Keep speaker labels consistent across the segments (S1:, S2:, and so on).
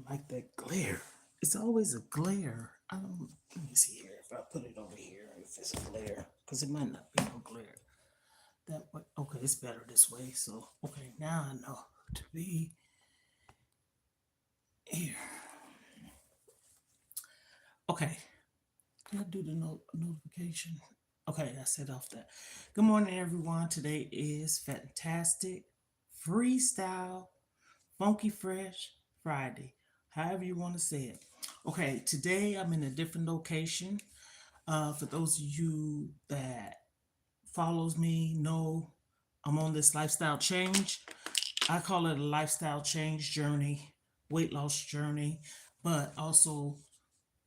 S1: like that glare. It's always a glare. I don't. Let me see here if I put it over here. If it's a glare, because it might not be no glare. That way. Okay, it's better this way. So okay, now I know to be here. Okay, can I do the notification? Okay, I set off that. Good morning, everyone. Today is fantastic freestyle Funky Fresh Friday, however you want to say it. Okay, today I'm in a different location. For those of you that follows me, know I'm on this lifestyle change. I call it a lifestyle change journey, weight loss journey, but also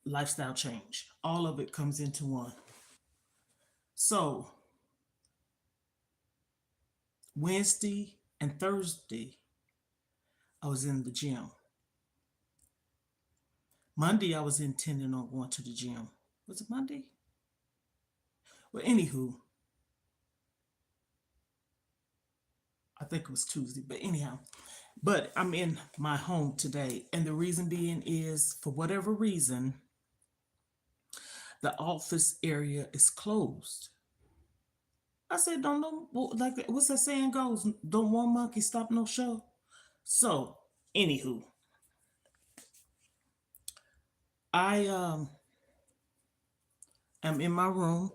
S1: lifestyle change. All of it comes into one. So Wednesday and Thursday, I was in the gym. Monday, I was intending on going to the gym. Was it Monday? Well, anywho, I think it was Tuesday, but anyhow, but I'm in my home today. And the reason being is for whatever reason, the office area is closed. I said, don't know, like, what's that saying goes? Don't one monkey stop no show. So, anywho, I am in my room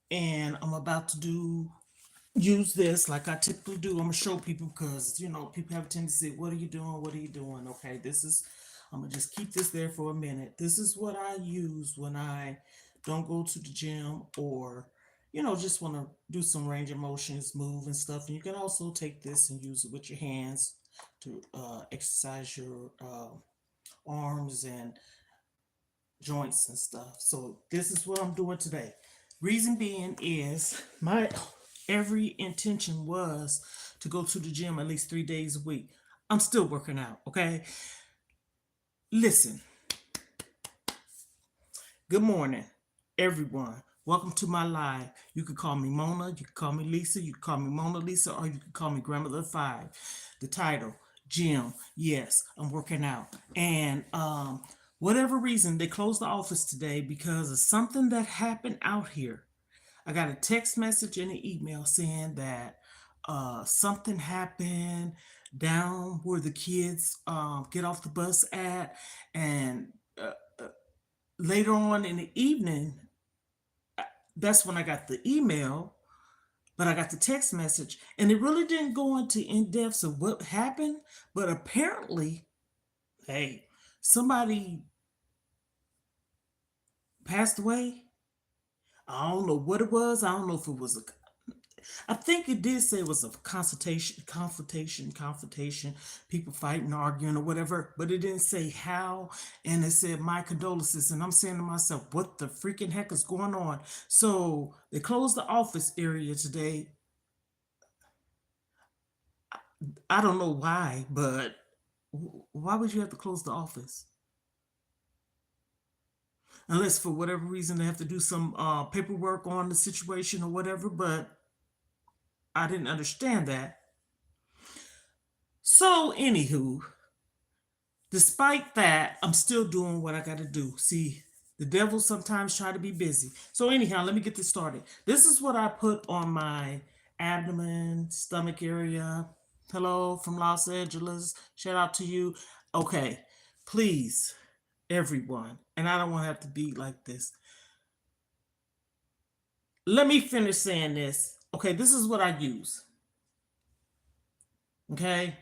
S1: and I'm about to use this like I typically do. I'm gonna show people because people have a tendency. What are you doing? What are you doing? Okay, this is. I'm gonna just keep this there for a minute. This is what I use when I don't go to the gym or just want to do some range of motions, move and stuff. And you can also take this and use it with your hands to exercise your arms and joints and stuff. So this is what I'm doing today. Reason being is my every intention was to go to the gym at least 3 days a week. I'm still working out, okay? Listen, good morning, everyone. Welcome to my live. You could call me Mona, you could call me Lisa, you could call me Mona Lisa, or you could call me Grandmother Five. The title, Gym. Yes, I'm working out. And whatever reason, they closed the office today because of something that happened out here. I got a text message and an email saying that something happened down where the kids get off the bus at, and later on in the evening, that's when I got the email, but I got the text message, and it really didn't go into in depths of what happened. But apparently, hey, somebody passed away. I don't know what it was. I don't know if it was a. I think it did say it was a confrontation, people fighting, arguing, or whatever, but it didn't say how. And it said, my condolences. And I'm saying to myself, what the freaking heck is going on? So they closed the office area today. I don't know why, but why would you have to close the office? Unless for whatever reason they have to do some paperwork on the situation or whatever, but I didn't understand that. So, anywho, despite that, I'm still doing what I got to do. See, the devil sometimes try to be busy. So anyhow, let me get this started. This is what I put on my abdomen, stomach area. Hello from Los Angeles. Shout out to you. Okay, please, everyone. And I don't want to have to be like this. Let me finish saying this. Okay, this is what I use. Okay,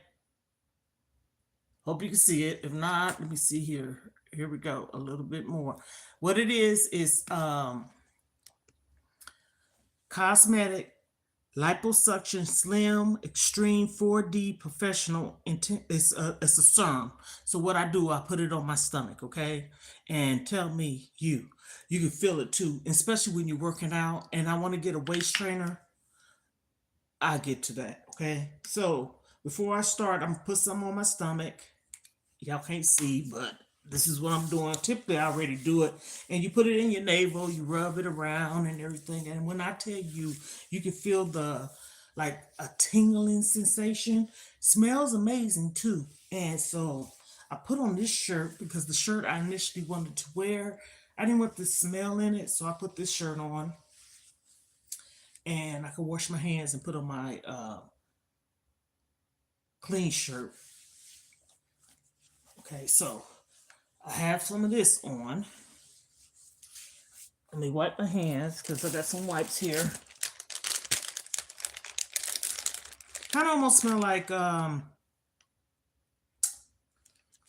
S1: hope you can see it. If not, let me see here. Here we go. A little bit more. What it is cosmetic liposuction slim extreme 4D professional intent. It's a serum. So what I do, I put it on my stomach, okay? And tell me you can feel it too, especially when you're working out. And I want to get a waist trainer. I get to that, okay? So before I start, I'm gonna put some on my stomach. Y'all can't see, but this is what I'm doing. Typically, I already do it. And you put it in your navel, you rub it around and everything. And when I tell you, you can feel the like a tingling sensation. Smells amazing too. And so I put on this shirt because the shirt I initially wanted to wear, I didn't want the smell in it, so I put this shirt on and I could wash my hands and put on my clean shirt. Okay, so I have some of this on. Let me wipe my hands because I got some wipes here. Kind of almost smell like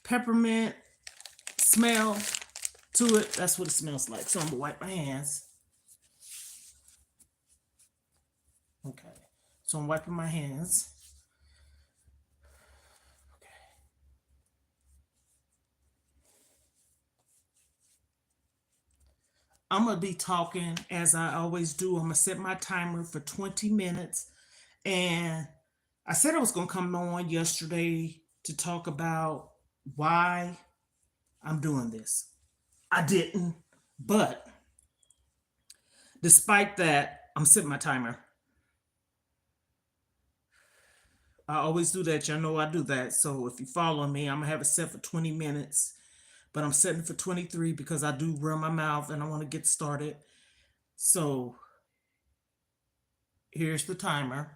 S1: peppermint smell to it. That's what it smells like. So I'm gonna wipe my hands. Okay, so I'm wiping my hands. Okay. I'm gonna be talking as I always do. I'm gonna set my timer for 20 minutes. And I said I was gonna come on yesterday to talk about why I'm doing this. I didn't, but despite that, I'm setting my timer. I always do that. Y'all know I do that. So if you follow me, I'm gonna have it set for 20 minutes, but I'm setting for 23 because I do run my mouth and I want to get started. So here's the timer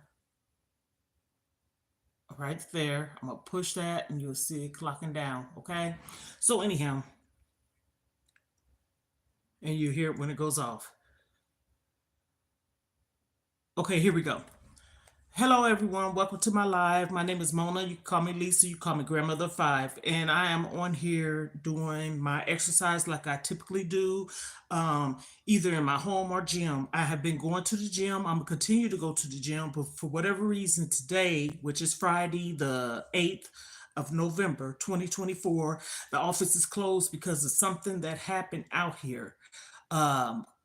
S1: right there. I'm gonna push that and you'll see it clocking down. Okay. So anyhow, and you hear it when it goes off. Okay, here we go. Hello, everyone. Welcome to my live. My name is Mona. You can call me Lisa. You can call me Grandmother Five. And I am on here doing my exercise like I typically do, either in my home or gym. I have been going to the gym. I'm going to continue to go to the gym. But for whatever reason, today, which is Friday, the 8th of November, 2024, the office is closed because of something that happened out here,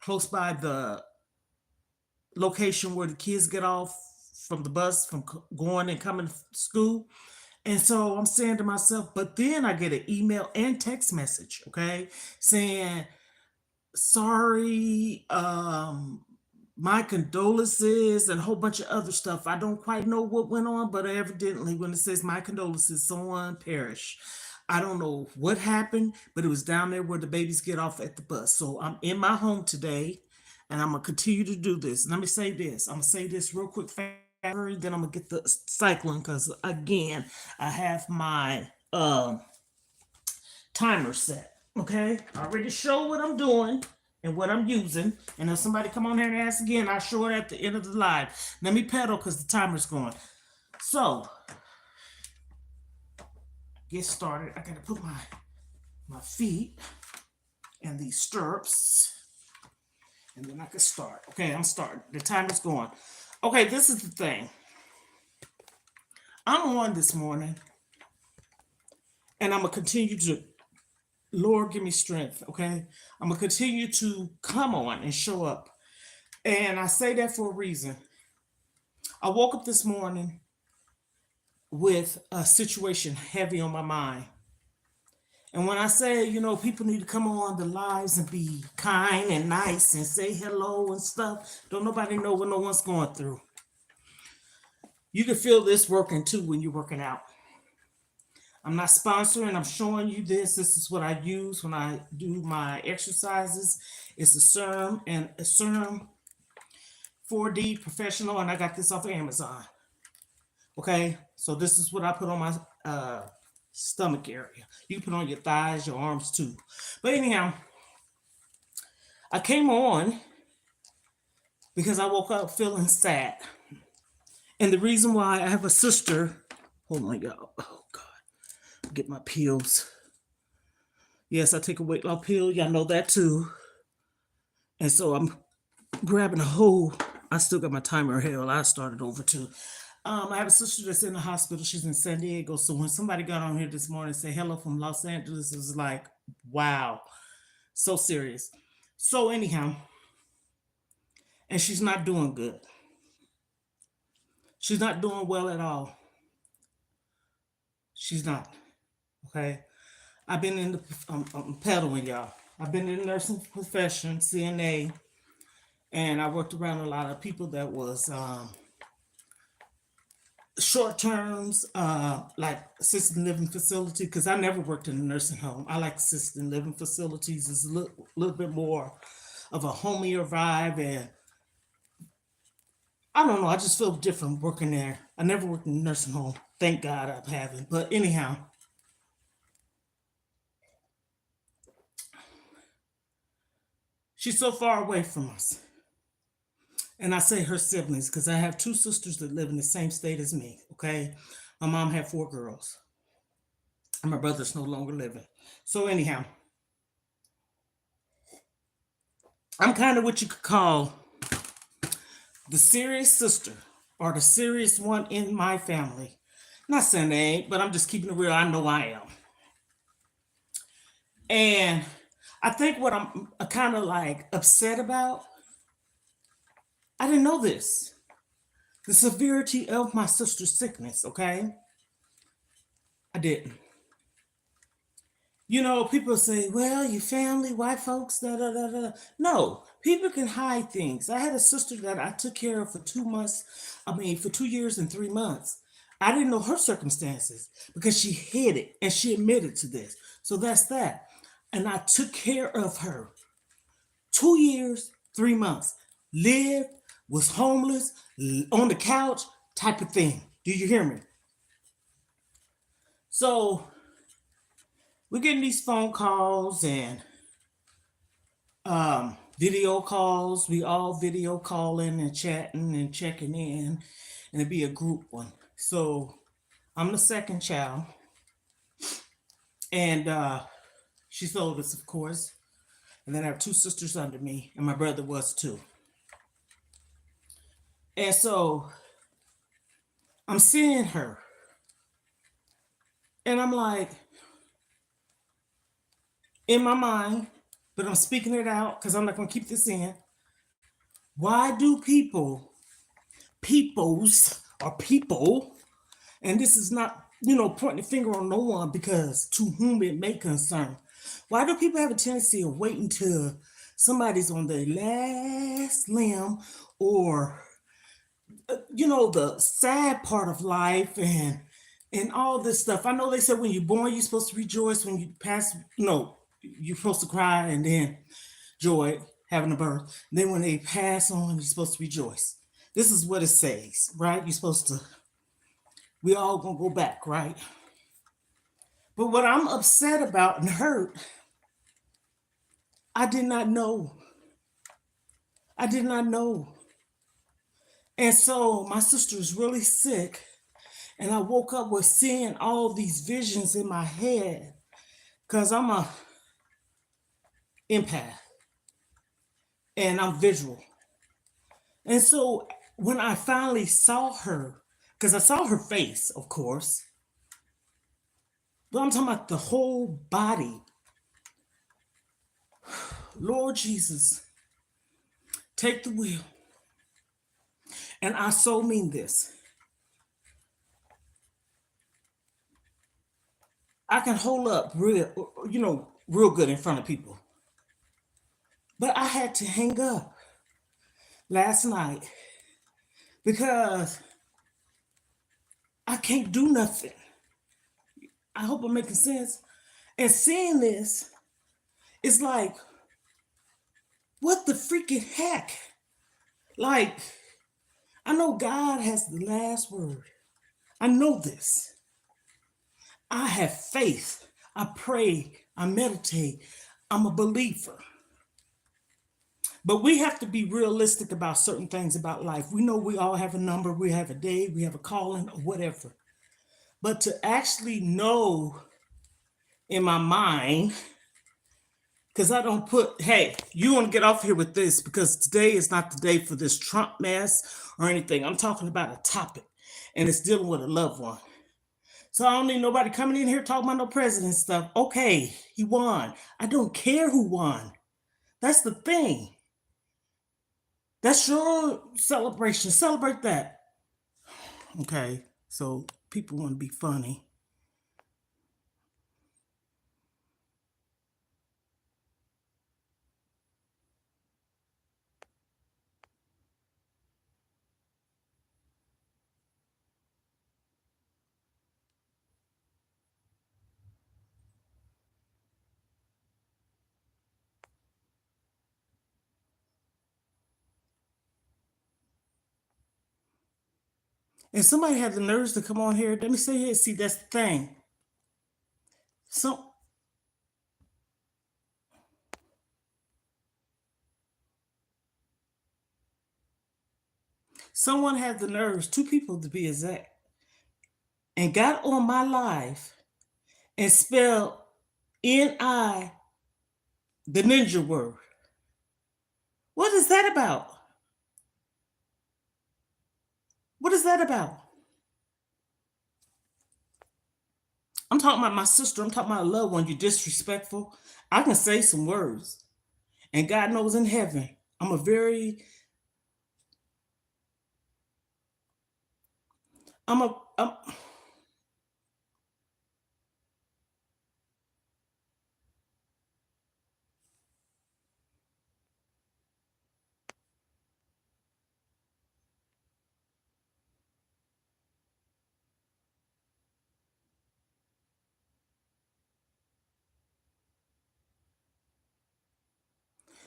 S1: close by the location where the kids get off from the bus from going and coming to school. And so I'm saying to myself, but then I get an email and text message, okay, saying, sorry, my condolences and a whole bunch of other stuff. I don't quite know what went on, but evidently when it says my condolences, someone perished. I don't know what happened, but it was down there where the babies get off at the bus. So I'm in my home today and I'm gonna continue to do this. Let me say this. I'm gonna say this real quick, then I'm gonna get the cycling because again, I have my timer set. Okay, I already show what I'm doing and what I'm using. And if somebody come on here and ask again, I'll show it at the end of the live. Let me pedal because the timer's going. So get started. I gotta put my feet in these stirrups. And then I can start. Okay, I'm starting. The timer's going. Okay, this is the thing. I'm on this morning, and I'm gonna continue to, Lord, give me strength. Okay, I'm gonna continue to come on and show up, and I say that for a reason. I woke up this morning with a situation heavy on my mind. And when I say, people need to come on the lives and be kind and nice and say hello and stuff, don't nobody know what no one's going through. You can feel this working too when you're working out. I'm not sponsoring, I'm showing you this. This is what I use when I do my exercises. It's a serum and a serum 4D professional, and I got this off of Amazon. Okay, so this is what I put on my stomach area. You can put on your thighs, your arms too. But anyhow, I came on because I woke up feeling sad. And the reason why I have a sister, oh my God, oh God, get my pills. Yes, I take a weight loss pill. Y'all know that too. And so I'm grabbing a whole, I still got my timer. Hell, I started over too. I have a sister that's in the hospital. She's in San Diego. So when somebody got on here this morning and said hello from Los Angeles, it was like, wow, so serious. So anyhow, and she's not doing good. She's not doing well at all. She's not. Okay. I've been in the, I'm peddling, y'all. I've been in the nursing profession, CNA, and I worked around a lot of people that was short terms, like assisted living facility, because I never worked in a nursing home. I like assisted living facilities. It's a little bit more of a homier vibe, and I don't know. I just feel different working there. I never worked in a nursing home. Thank God I haven't. But anyhow, she's so far away from us. And I say her siblings because I have two sisters that live in the same state as me. Okay. My mom had four girls, and my brother's no longer living. So, anyhow, I'm kind of what you could call the serious sister or the serious one in my family. Not saying they ain't, but I'm just keeping it real. I know I am. And I think what I'm kind of like upset about, I didn't know this. The severity of my sister's sickness, okay? I didn't. People say, well, your family, white folks, da da da da. No, people can hide things. I had a sister that I took care of for 2 months, for 2 years and 3 months. I didn't know her circumstances because she hid it and she admitted to this. So that's that. And I took care of her 2 years, 3 months. Lived, was homeless, on the couch, type of thing. Do you hear me? So we're getting these phone calls and video calls. We all video calling and chatting and checking in, and it'd be a group one. So I'm the second child, and she's the oldest, of course. And then I have two sisters under me, and my brother was too. And so I'm seeing her, and I'm like, in my mind, but I'm speaking it out because I'm not going to keep this in. Why do peoples, or people, and this is not, pointing the finger on no one because to whom it may concern. Why do people have a tendency of waiting till somebody's on their last limb or, the sad part of life and all this stuff? I know they said when you're born, you're supposed to rejoice. When you pass, no, you're supposed to cry and then joy, having a birth. Then when they pass on, you're supposed to rejoice. This is what it says, right? You're supposed to, we all gonna go back, right? But what I'm upset about and hurt, I did not know. I did not know. And so my sister is really sick. And I woke up with seeing all these visions in my head because I'm a empath and I'm visual. And so when I finally saw her, because I saw her face, of course, but I'm talking about the whole body. Lord Jesus, take the wheel. And I so mean this. I can hold up real good in front of people. But I had to hang up last night because I can't do nothing. I hope I'm making sense. And seeing this, it's like, what the freaking heck? Like, I know God has the last word. I know this. I have faith. I pray. I meditate. I'm a believer. But we have to be realistic about certain things about life. We know we all have a number, we have a day, we have a calling, or whatever. But to actually know in my mind, because I don't put, hey, you want to get off here with this because today is not the day for this Trump mess or anything. I'm talking about a topic, and it's dealing with a loved one. So I don't need nobody coming in here talking about no president stuff. Okay, he won. I don't care who won. That's the thing. That's your celebration. Celebrate that. Okay, so people want to be funny. And somebody had the nerves to come on here. Let me say here, see, that's the thing. So someone had the nerves, two people to be exact, and got on my live and spelled N-I, the ninja word. What is that about? What is that about? I'm talking about my sister. I'm talking about a loved one. You're disrespectful. I can say some words. And God knows in heaven, I'm a very, I'm,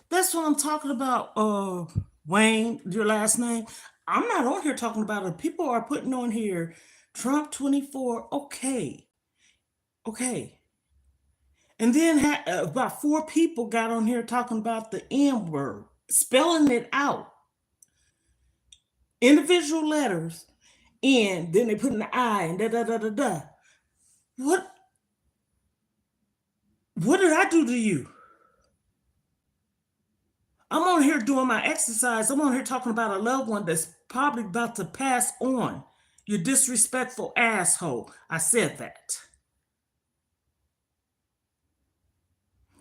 S1: that's what I'm talking about. Wayne, your last name. I'm not on here talking about it. People are putting on here Trump 24. Okay. Okay. And then about four people got on here talking about the N word, spelling it out, individual letters, and then they put in the I and da da da da da. What what did I do to you? I'm on here doing my exercise. I'm on here talking about a loved one that's probably about to pass on. You disrespectful asshole. I said that.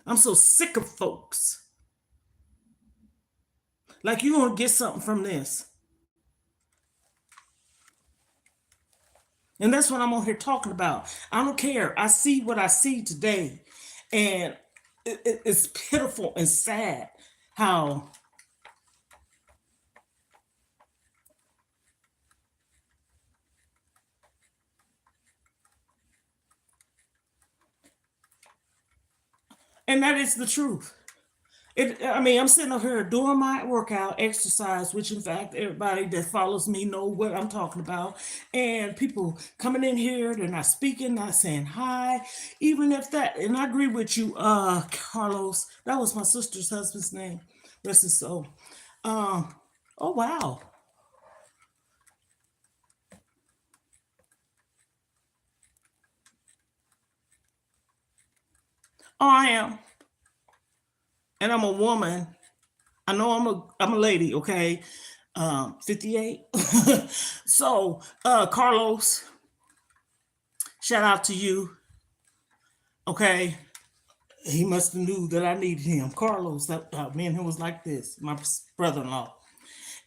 S1: I'm so sick of folks. Like you're gonna get something from this. And that's what I'm on here talking about. I don't care. I see what I see today. And it's pitiful and sad how, and that is the truth. I mean, I'm sitting over here doing my workout, exercise, which in fact everybody that follows me know what I'm talking about. And people coming in here, they're not speaking, not saying hi, even if that. And I agree with you, Carlos. That was my sister's husband's name. Rest his soul. Um, oh wow. Oh, I am, and I'm a woman. I know I'm a lady. Okay, 58. So, Carlos, shout out to you. Okay, he must have knew that I needed him. Carlos, that me and him was like this. My brother-in-law,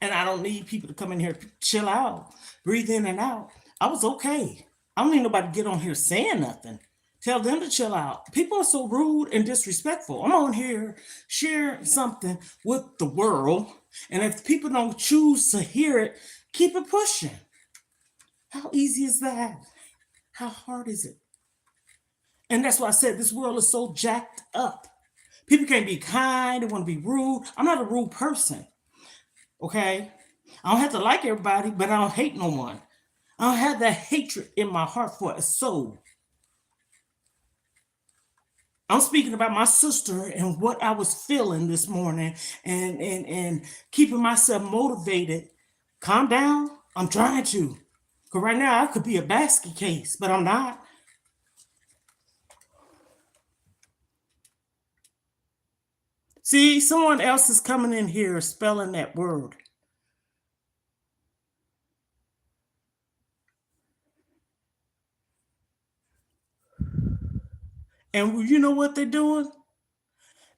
S1: and I don't need people to come in here chill out, breathe in and out. I was okay. I don't need nobody to get on here saying nothing. Tell them to chill out. People are so rude and disrespectful. I'm on here sharing something with the world, and if people don't choose to hear it, keep it pushing. How easy is that? How hard is it? And that's why I said this world is so jacked up. People can't be kind, they want to be rude. I'm not a rude person, okay? I don't have to like everybody, but I don't hate no one. I don't have that hatred in my heart for a soul. I'm speaking about my sister and what I was feeling this morning and keeping myself motivated. Calm down. I'm trying to. Because right now I could be a basket case, but I'm not. See, someone else is coming in here spelling that word. And you know what they're doing?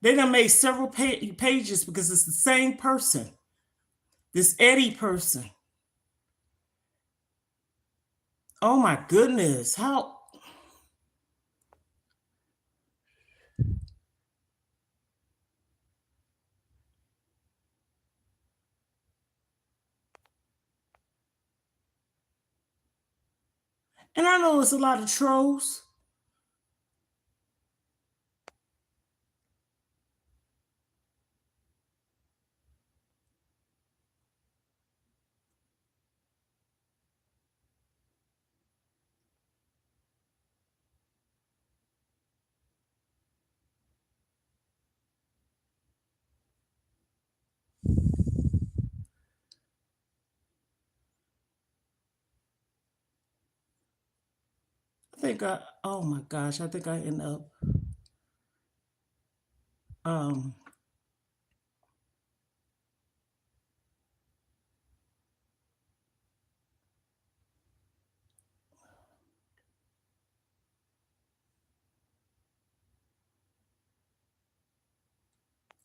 S1: They done made several pages because it's the same person. This Eddie person. Oh my goodness. How? And I know it's a lot of trolls. think oh my gosh, I think I end up, um,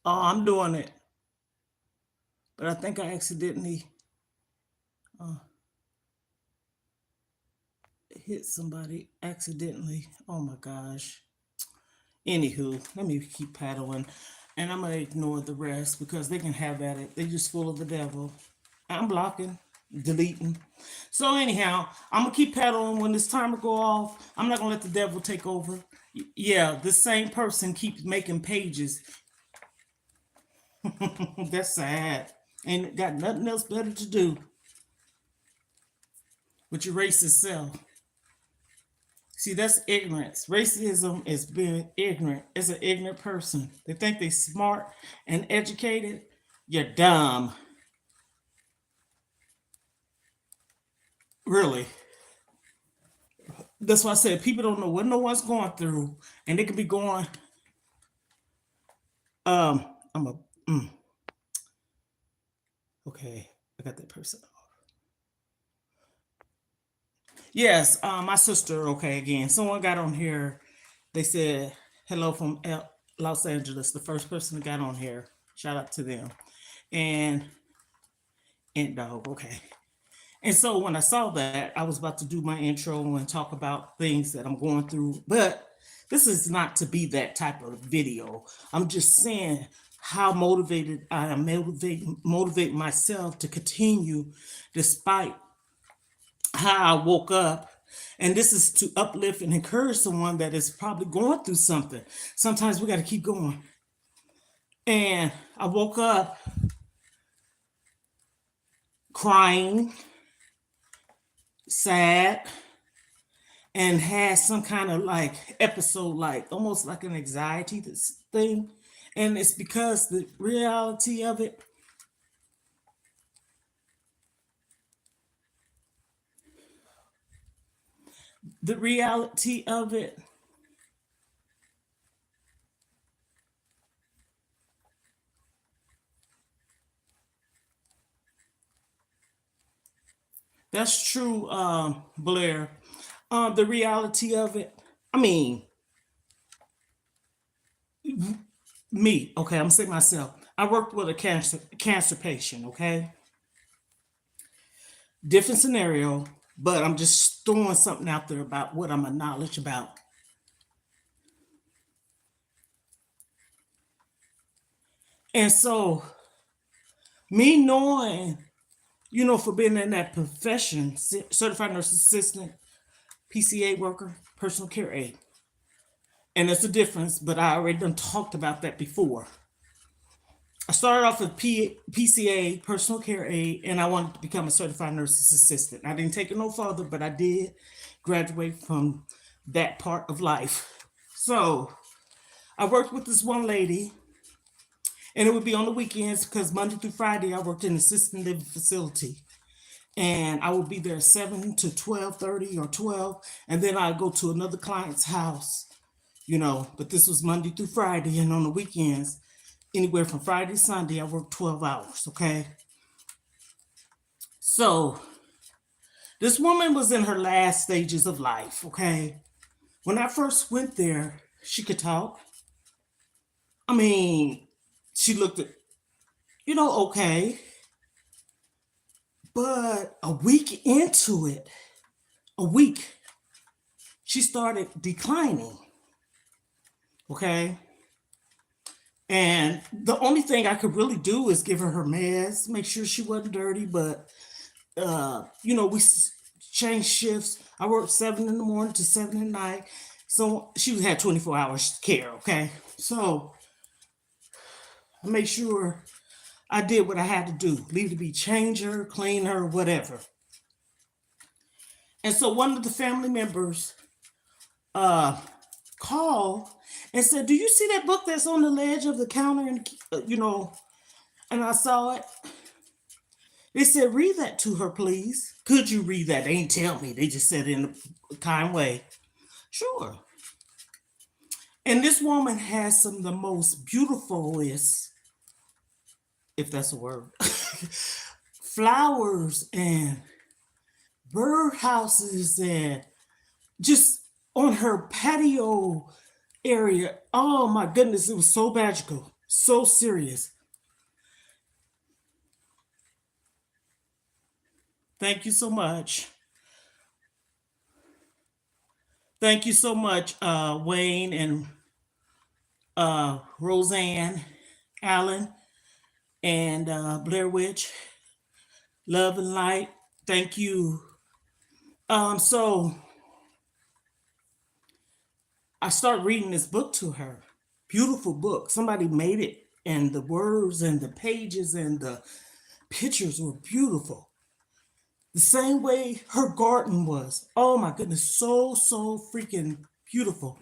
S1: oh, I'm doing it, but I think I accidentally uh, hit somebody accidentally. Oh my gosh. Anywho, let me keep paddling, and I'm gonna ignore the rest because they can have at it. They just full of the devil. I'm blocking, deleting. So anyhow, I'm gonna keep paddling. When this timer go off, I'm not gonna let the devil take over. Yeah, the same person keeps making pages. That's sad. Ain't got nothing else better to do with your racist self. See, that's ignorance. Racism is being ignorant. It's an ignorant person. They think they smart and educated. You're dumb. Really. That's why I said people don't know what no one's going through. And they could be going, I'm a okay, I got that person. Yes, my sister, okay, again. Someone got on here. They said hello from Los Angeles, the first person that got on here. Shout out to them. And Ant Dog, okay. And so when I saw that, I was about to do my intro and talk about things that I'm going through. But this is not to be that type of video. I'm just saying how motivated I am, motivate myself to continue despite how I woke up. And this is to uplift and encourage someone that is probably going through something. Sometimes we got to keep going. And I woke up crying, sad, and had some kind of like episode, like almost like an anxiety thing. And it's because the reality of it, the reality of it, that's true, Blair. The reality of it, I mean, me, okay, I'm saying myself. I worked with a cancer patient, okay? Different scenario, but I'm just throwing something out there about what I'm a knowledge about. And so me knowing, for being in that profession, certified nurse assistant, PCA worker, personal care aide. And there's a difference, but I already done talked about that before. I started off with PCA, personal care aide, and I wanted to become a certified nurse's assistant. I didn't take it no further, but I did graduate from that part of life. So I worked with this one lady, and it would be on the weekends because Monday through Friday I worked in an assisted living facility. And I would be there 7 to 12:30 or 12, and then I'd go to another client's house, But this was Monday through Friday, and on the weekends, anywhere from Friday to Sunday, I worked 12 hours, okay? So this woman was in her last stages of life, okay? When I first went there, she could talk. I mean, she looked at, okay. But a week into it, a week, she started declining, okay? And the only thing I could really do is give her meds, make sure she wasn't dirty, but we changed shifts. I worked 7 in the morning to 7 at night. So she had 24 hours care, okay? So I made sure I did what I had to do. Leave to be change her, clean her, whatever. And so one of the family members called and said, "Do you see that book that's on the ledge of the counter?" And and I saw it. They said, "Read that to her, please." Could you read that? They didn't tell me. They just said it in a kind way. Sure. And this woman has some of the most beautifulest, if that's a word, flowers and birdhouses and just on her patio area. Oh my goodness, it was so magical, so serious. Thank you so much. Thank you so much, Wayne and Roseanne Allen and Blair Witch. Love and light. Thank you. So I started reading this book to her. Beautiful book. Somebody made it, and the words and the pages and the pictures were beautiful. The same way her garden was. Oh my goodness, so freaking beautiful.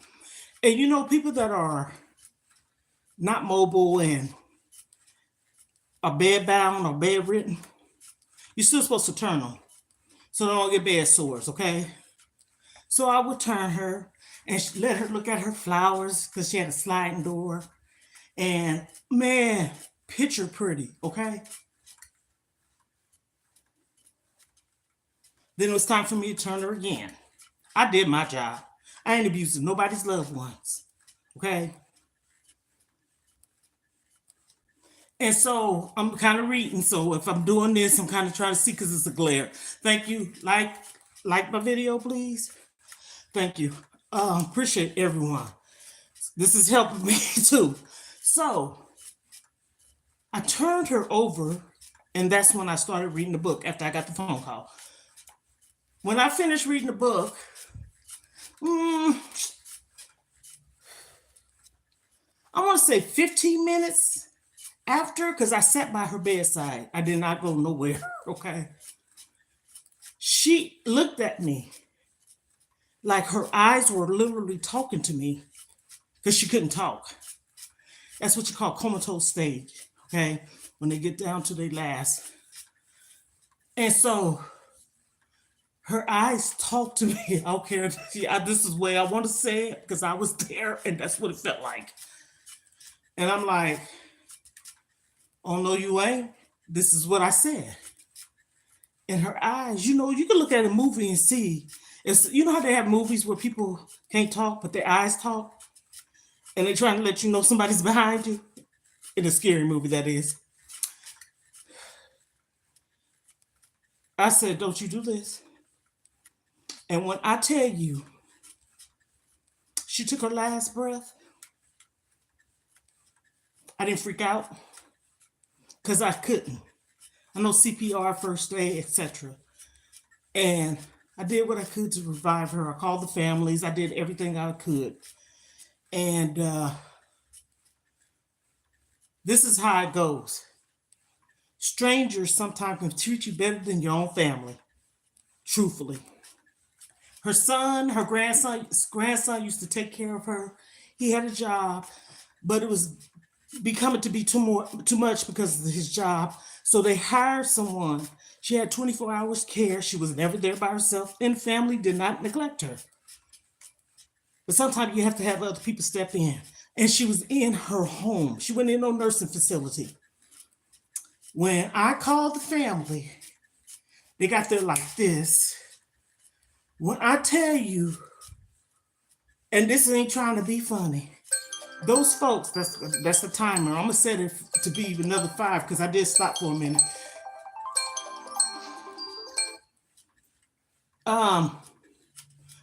S1: And you know, people that are not mobile and are bedbound or bedridden, you're still supposed to turn them so they don't get bed sores, okay? So I would turn her and let her look at her flowers because she had a sliding door. And man, picture pretty, okay? Then it was time for me to turn her again. I did my job. I ain't abusing nobody's loved ones, okay? And so I'm kind of reading. So if I'm doing this, I'm kind of trying to see because it's a glare. Thank you. Like my video, please. Thank you. Appreciate everyone. This is helping me too. So I turned her over, and that's when I started reading the book after I got the phone call. When I finished reading the book, I want to say 15 minutes after, because I sat by her bedside. I did not go nowhere, okay? She looked at me like her eyes were literally talking to me because she couldn't talk. That's what you call comatose stage, okay? When they get down to their last. And so her eyes talked to me. I don't care. This is the way I want to say it because I was there and that's what it felt like. And I'm like, oh no, you ain't. This is what I said. In her eyes, you know, you can look at a movie and see. It's, you know how they have movies where people can't talk, but their eyes talk? And they're trying to let you know somebody's behind you? In a scary movie, that is. I said, don't you do this. And when I tell you, she took her last breath, I didn't freak out because I couldn't. I know CPR, first aid, etc. And I did what I could to revive her. I called the families. I did everything I could. And this is how it goes. Strangers sometimes can treat you better than your own family, truthfully. Her grandson used to take care of her. He had a job, but it was becoming to be too much because of his job. So they hired someone. She had 24 hours care. She was never there by herself, and the family did not neglect her. But sometimes you have to have other people step in. And she was in her home. She went in no nursing facility. When I called the family, they got there like this. When I tell you, and this ain't trying to be funny, those folks, that's the timer. I'm gonna set it to be another 5 because I did stop for a minute. Um,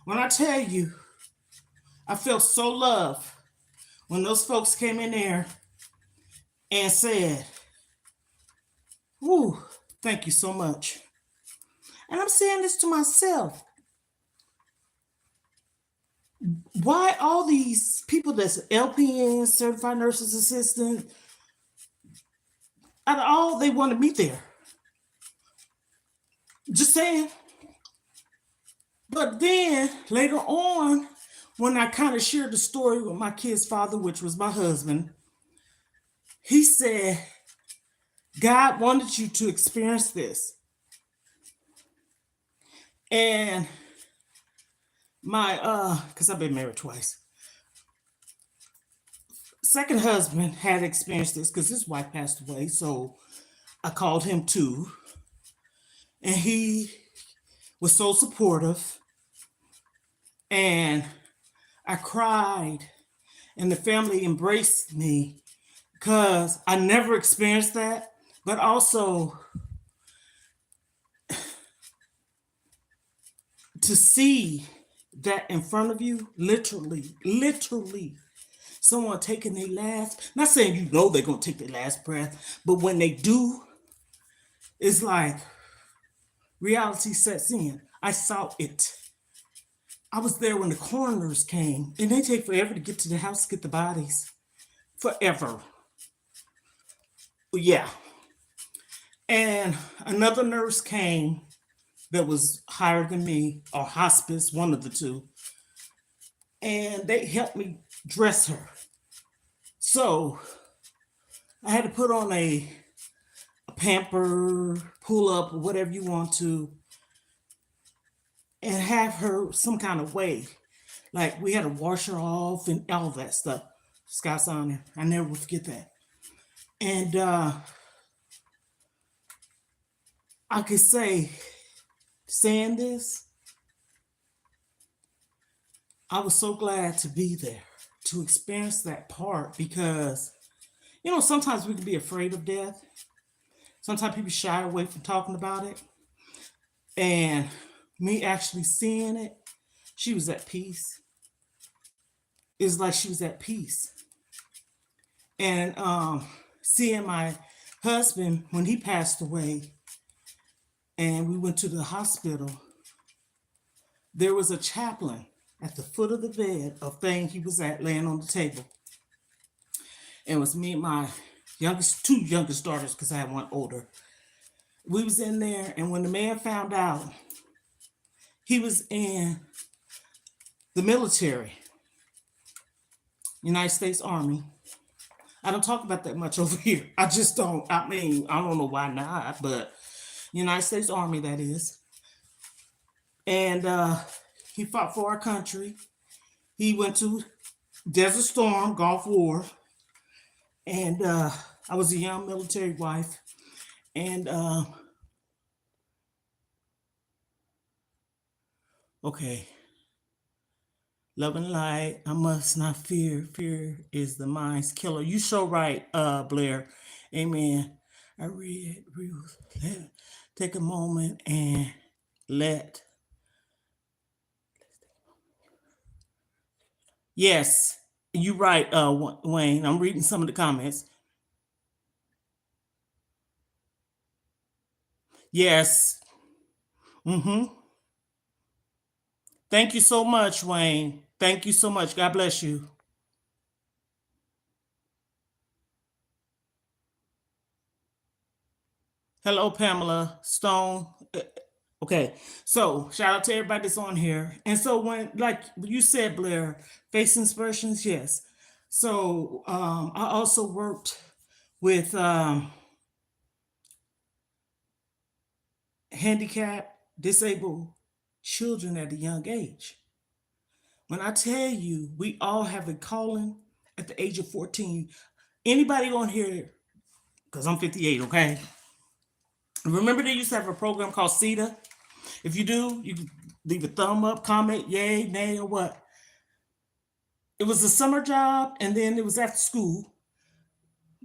S1: when I tell you, I felt so loved when those folks came in there and said, "Whoo, thank you so much." And I'm saying this to myself. Why all these people that's LPN, certified nurses assistant, out of all they wanted me there? Just saying. But then later on, when I kind of shared the story with my kid's father, which was my husband, he said, God wanted you to experience this. And Because I've been married twice. Second husband had experienced this because his wife passed away. So I called him too. And he was so supportive. And I cried. And the family embraced me because I never experienced that. But also to see that in front of you, literally, someone taking their last, not saying you know they're going to take their last breath, but when they do, it's like reality sets in. I saw it. I was there when the coroners came, and they take forever to get to the house to get the bodies. Forever. Yeah. And another nurse came that was higher than me, or hospice, one of the two, and they helped me dress her. So I had to put on a pamper, pull up, or whatever you want to, and have her some kind of way. Like we had to wash her off and all that stuff. Scott's on there. I never will forget that. And I could say, saying this, I was so glad to be there, to experience that part because, sometimes we can be afraid of death. Sometimes people shy away from talking about it. And me actually seeing it, she was at peace. It's like she was at peace. And seeing my husband when he passed away and we went to the hospital, there was a chaplain at the foot of the bed of thing he was at laying on the table. And it was me and my two youngest daughters, because I had one older. We was in there, and when the man found out he was in the military, United States Army. I don't talk about that much over here. I just don't. I mean, I don't know why not, but United States Army, that is. And he fought for our country. He went to Desert Storm, Gulf War. And I was a young military wife. And okay. Love and light, I must not fear. Fear is the mind's killer. You so right, Blair. Amen. I read Ruth. Take a moment and let. Yes, you right, Wayne. I'm reading some of the comments. Yes. Mm-hmm. Thank you so much, Wayne. Thank you so much. God bless you. Hello, Pamela Stone. Okay, so shout out to everybody that's on here. And so when, like you said, Blair, face inspirations, yes. So I also worked with handicapped, disabled children at a young age. When I tell you, we all have a calling at the age of 14. Anybody on here, because I'm 58, okay? Remember they used to have a program called CETA? If you do, you can leave a thumb up, comment, yay, nay, or what. It was a summer job, and then it was after school.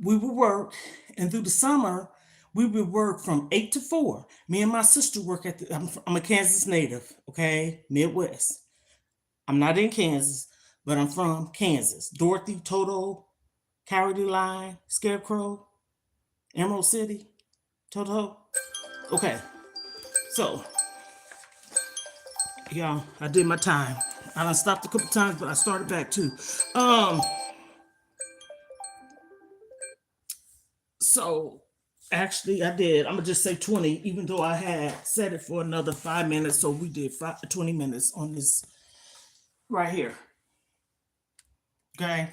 S1: We would work, and through the summer, we would work from 8 to 4. Me and my sister work at I'm a Kansas native, okay? Midwest. I'm not in Kansas, but I'm from Kansas. Dorothy, Toto, Cowardly Lion, Scarecrow, Emerald City, Toto. Okay, so yeah, I did my time. I done stopped a couple times, but I started back too. So actually, I did. I'm gonna just say 20, even though I had set it for another 5 minutes. So we did 20 minutes on this right here. Okay,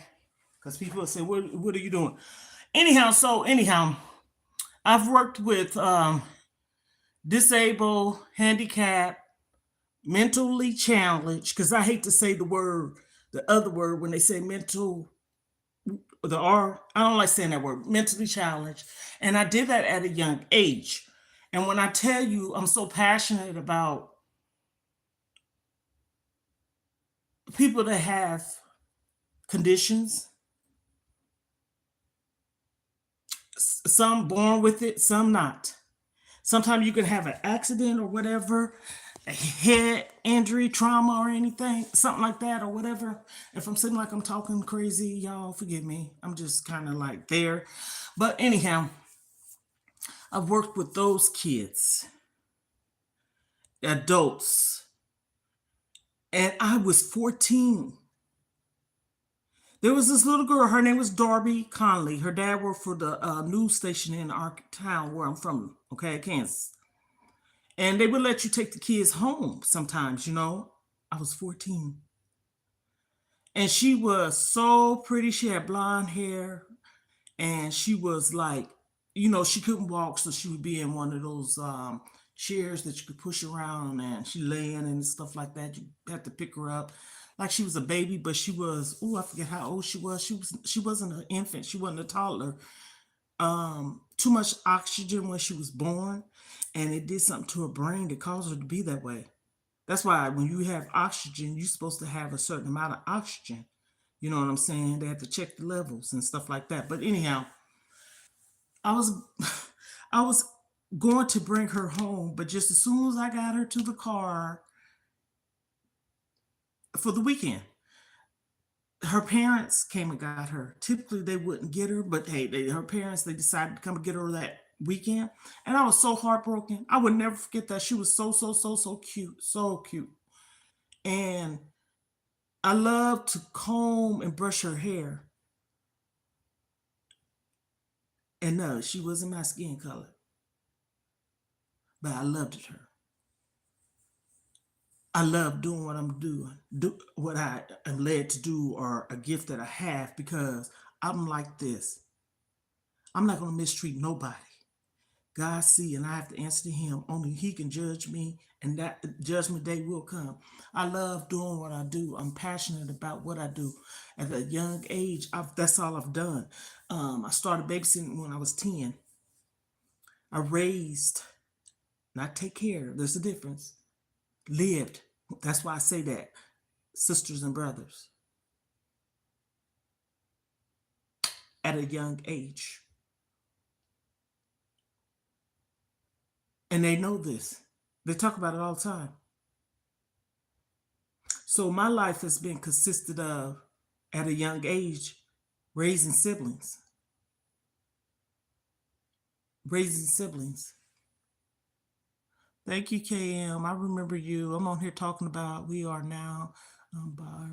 S1: because people say, "What are you doing?" Anyhow, I've worked with disabled, handicapped, mentally challenged, because I hate to say the other word when they say mental, the R, I don't like saying that word, mentally challenged. And I did that at a young age. And when I tell you I'm so passionate about people that have conditions, some born with it, some not. Sometimes you can have an accident or whatever, a head injury, trauma, or anything, something like that, or whatever. If I'm seeming like I'm talking crazy, y'all forgive me. I'm just kind of like there. But anyhow, I've worked with those kids, adults, and I was 14. There was this little girl, her name was Darby Conley. Her dad worked for the news station in our town where I'm from, okay, Kansas. And they would let you take the kids home sometimes, you know. I was 14. And she was so pretty. She had blonde hair. And she was like, she couldn't walk, so she would be in one of those chairs that you could push around, and she lay in and stuff like that. You had to pick her up like she was a baby, but she was, oh, I forget how old she was. She wasn't an infant. She wasn't a toddler. Too much oxygen when she was born, and it did something to her brain that caused her to be that way. That's why when you have oxygen, you're supposed to have a certain amount of oxygen. You know what I'm saying? They have to check the levels and stuff like that. But anyhow, I was I was going to bring her home, but just as soon as I got her to the car for the weekend, her parents came and got her. Typically they wouldn't get her, but hey, her parents, they decided to come and get her that weekend. And I was so heartbroken. I would never forget that. She was so cute, so cute. And I love to comb and brush her hair. And no, she wasn't my skin color, but I loved her. I love doing what I'm doing, do what I am led to do, or a gift that I have, because I'm like this. I'm not gonna mistreat nobody. God see, and I have to answer to Him. Only He can judge me, and that judgment day will come. I love doing what I do. I'm passionate about what I do. At a young age, that's all I've done. I started babysitting when I was 10. I raised, not take care. There's a difference. Lived. That's why I say that. Sisters and brothers at a young age. And they know this. They talk about it all the time. So my life has been consisted of, at a young age, raising siblings. Raising siblings. Thank you, KM. I remember you. I'm on here talking about we are now by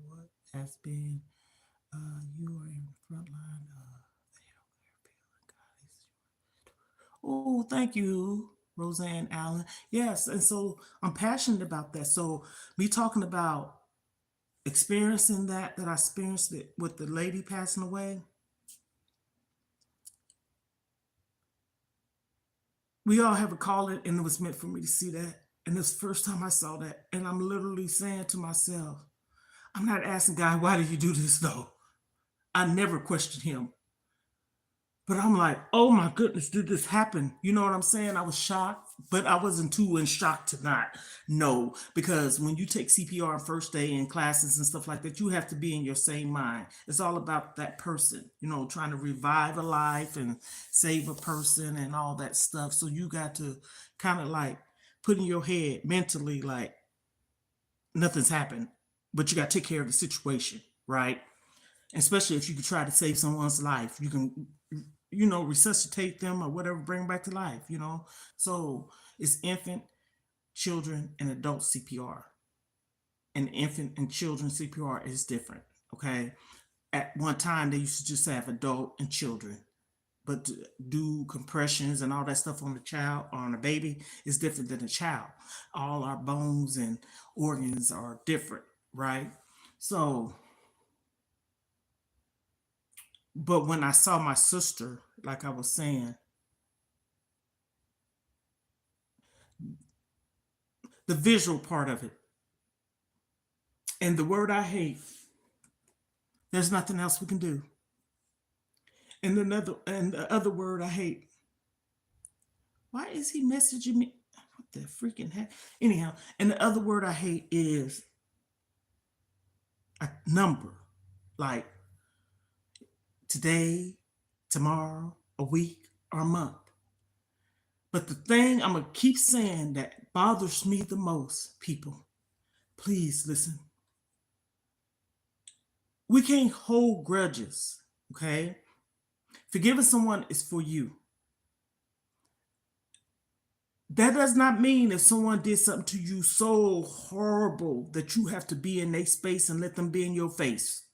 S1: what has been. You are in the front line of the healthcare field. Oh, thank you, Roseanne Allen. Yes, and so I'm passionate about that. So me talking about experiencing that I experienced it with the lady passing away. We all have a calling, and it was meant for me to see that. And it's the first time I saw that, and I'm literally saying to myself, I'm not asking God, why did you do this though? I never questioned Him. But I'm like, oh my goodness, did this happen? You know what I'm saying? I was shocked, but I wasn't too in shock to not know, because when you take CPR on first day in classes and stuff like that, you have to be in your same mind. It's all about that person, trying to revive a life and save a person and all that stuff. So you got to kind of like put in your head mentally, like nothing's happened, but you got to take care of the situation, right? Especially if you could try to save someone's life, you can, resuscitate them or whatever, bring them back to life, So it's infant, children, and adult CPR. And infant and children CPR is different. Okay. At one time, they used to just have adult and children, but to do compressions and all that stuff on the child or on a baby is different than a child. All our bones and organs are different, right? So, but when I saw my sister, like I was saying, the visual part of it. And the word I hate, there's nothing else we can do. And the other word I hate. Why is he messaging me? What the freaking heck? Anyhow, and the other word I hate is a number. Like today, tomorrow, a week, or a month. But the thing I'm going to keep saying that bothers me the most, people, please listen. We can't hold grudges, okay? Forgiving someone is for you. That does not mean if someone did something to you so horrible that you have to be in their space and let them be in your face.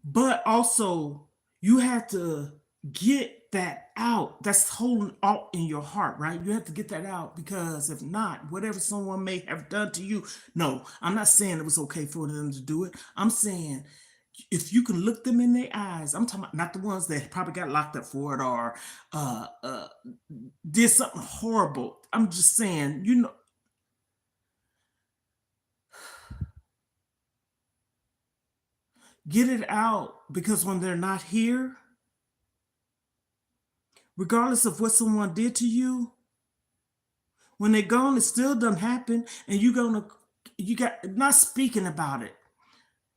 S1: But also, you have to get that out. That's holding out in your heart, right? You have to get that out, because if not, whatever someone may have done to you, no, I'm not saying it was okay for them to do it. I'm saying if you can look them in their eyes, I'm talking about not the ones that probably got locked up for it or did something horrible. I'm just saying, get it out, because when they're not here, regardless of what someone did to you, when they're gone, it still doesn't happen, and you got not speaking about it.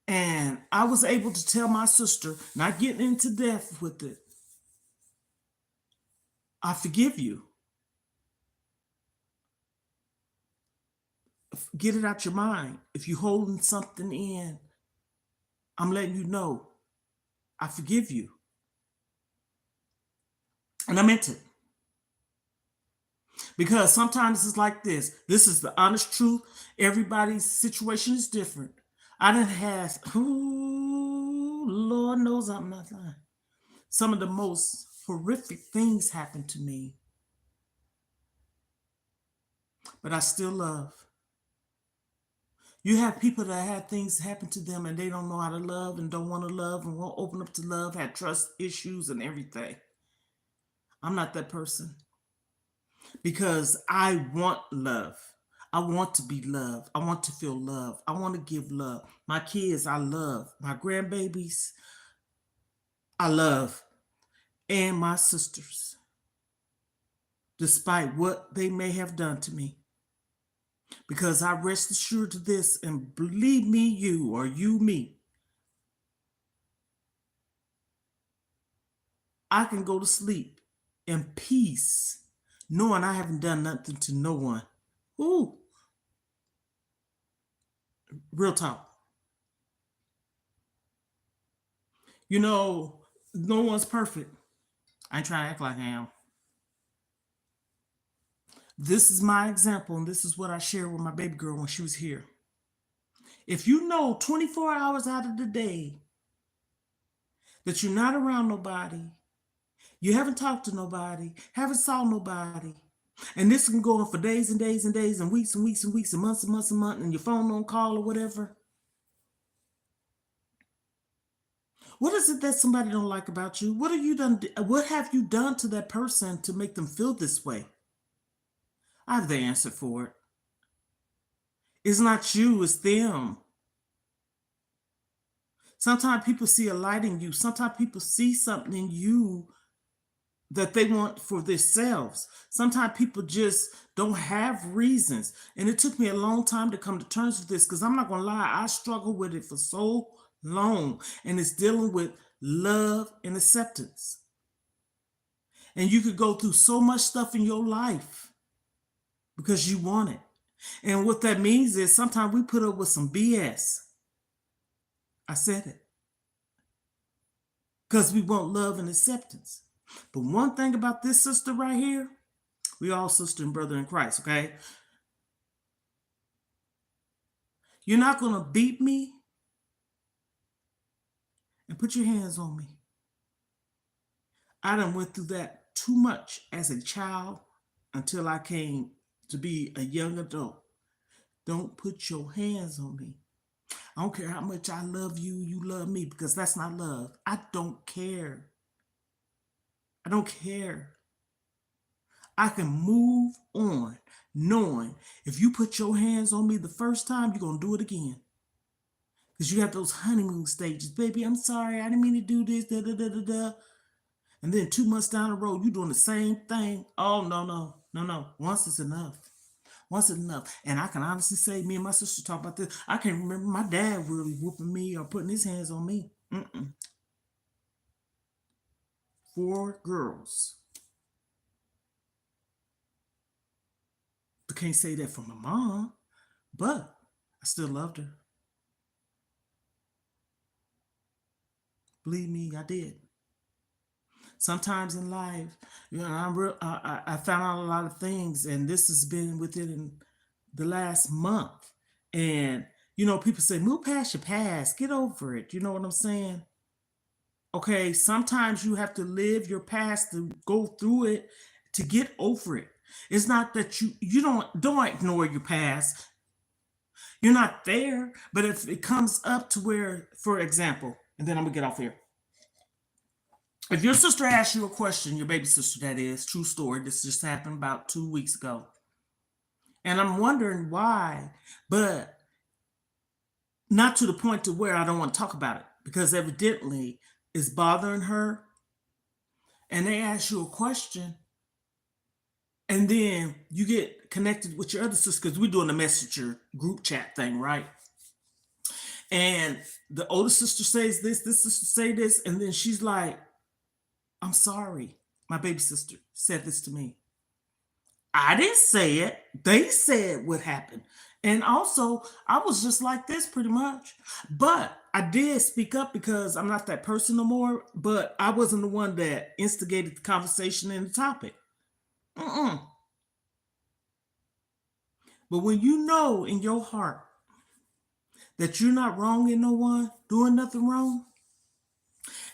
S1: And I was able to tell my sister, not getting into depth with it, I forgive you. Get it out your mind. If you're holding something in, I'm letting you know, I forgive you. And I meant it. Because sometimes it's like this. This is the honest truth. Everybody's situation is different. I done had, ooh, Lord knows I'm not lying. Some of the most horrific things happened to me. But I still love. You have people that had things happen to them and they don't know how to love and don't want to love and won't open up to love, had trust issues and everything. I'm not that person, because I want love. I want to be loved. I want to feel love. I want to give love. My kids, I love. My grandbabies, I love. And my sisters, despite what they may have done to me. Because I rest assured to this, and believe me, you or you me, I can go to sleep in peace, knowing I haven't done nothing to no one. Ooh, real talk. No one's perfect. I ain't trying to act like I am. This is my example, and this is what I shared with my baby girl when she was here. If you know 24 hours out of the day that you're not around nobody, you haven't talked to nobody, haven't saw nobody, and this can go on for days and days and days and weeks and weeks and weeks and months and months and months, and your phone don't call or whatever. What is it that somebody don't like about you? What have you done? What have you done to that person to make them feel this way? I have the answer for it. It's not you, it's them. Sometimes people see a light in you. Sometimes people see something in you that they want for themselves. Sometimes people just don't have reasons. And it took me a long time to come to terms with this, because I'm not going to lie, I struggled with it for so long. And it's dealing with love and acceptance. And you could go through so much stuff in your life because you want it. And what that means is sometimes we put up with some BS. I said it. Because we want love and acceptance. But one thing about this sister right here, we all sister and brother in Christ, okay? You're not going to beat me and put your hands on me. I done went through that too much as a child until I came to be a young adult. Don't put your hands on me. I don't care how much I love you, you love me, because that's not love. I don't care. I don't care. I can move on knowing if you put your hands on me the first time, you're going to do it again. Because you have those honeymoon stages. Baby, I'm sorry. I didn't mean to do this. Da, da, da, da, da. And then 2 months down the road, you're doing the same thing. Oh, no, no, no, no. Once is enough. Once is enough. And I can honestly say, me and my sister talk about this. I can't remember my dad really whooping me or putting his hands on me. 4 girls. I can't say that for my mom, but I still loved her. Believe me, I did. Sometimes in life, I found out a lot of things, and this has been within the last month. And people say, move past your past, get over it. You know what I'm saying? Okay, sometimes you have to live your past to go through it to get over it. It's not that you don't ignore your past. You're not there, but if it comes up to where, for example, and then I'm gonna get off here. If your sister asks you a question, your baby sister, that is, true story, this just happened about 2 weeks ago. And I'm wondering why, but not to the point to where I don't want to talk about it because evidently it's bothering her. And they ask you a question, and then you get connected with your other sister because we're doing a messenger group chat thing, right? And the older sister says this sister say this, and then she's like, I'm sorry. My baby sister said this to me. I didn't say it. They said what happened. And also, I was just like this pretty much. But I did speak up because I'm not that person no more. But I wasn't the one that instigated the conversation and the topic. Mm-mm. But when you know in your heart that you're not wronging no one, doing nothing wrong,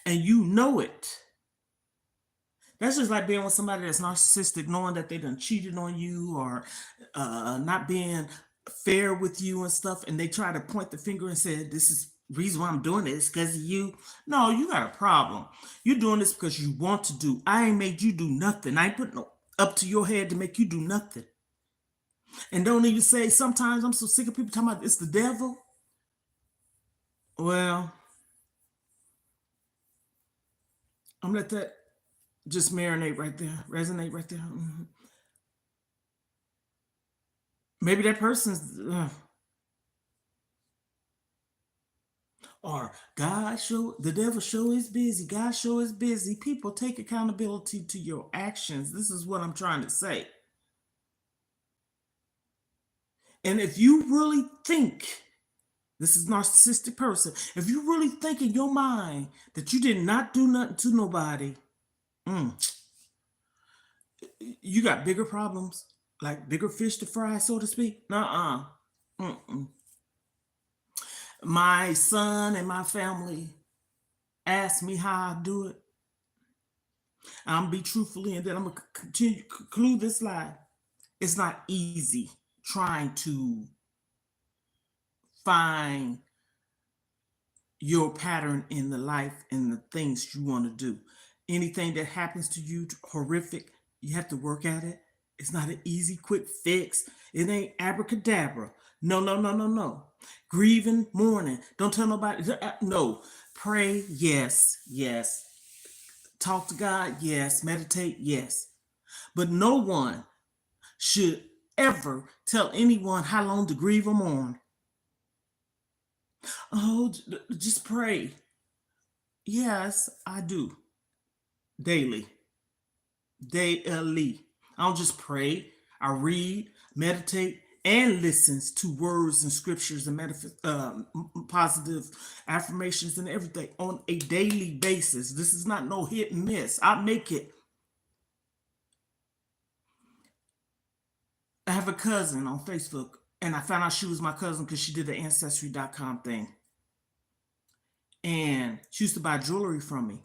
S1: and you know it, that's just like being with somebody that's narcissistic, knowing that they done cheated on you or not being fair with you and stuff, and they try to point the finger and say, "This is the reason why I'm doing this because of you." No, you got a problem. You're doing this because you want to do. I ain't made you do nothing. I ain't putting no up to your head to make you do nothing. And don't even say. Sometimes I'm so sick of people talking about it's the devil. Well, I'm gonna let that just marinate right there, resonate right there. Maybe that person's or God show the devil show is busy. God show is busy. People take accountability to your actions. This is what I'm trying to say. And if you really think this is narcissistic person, if you really think in your mind that you did not do nothing to nobody, mm, you got bigger problems, like bigger fish to fry, so to speak. Nuh-uh. Mm-mm. My son and my family ask me how I do it. I'm gonna be truthfully, and then I'm gonna continue conclude this lie. It's not easy trying to find your pattern in the life and the things you want to do. Anything that happens to you horrific, you have to work at it. It's not an easy, quick fix. It ain't abracadabra. No, no, no, no, no. Grieving, mourning. Don't tell nobody. No. Pray, yes, yes. Talk to God, yes. Meditate, yes. But no one should ever tell anyone how long to grieve or mourn. Oh, just pray. Yes, I do. Daily. Daily. I don't just pray. I read, meditate, and listens to words and scriptures and positive affirmations and everything on a daily basis. This is not no hit and miss. I make it. I have a cousin on Facebook, and I found out she was my cousin because she did the Ancestry.com thing. And she used to buy jewelry from me.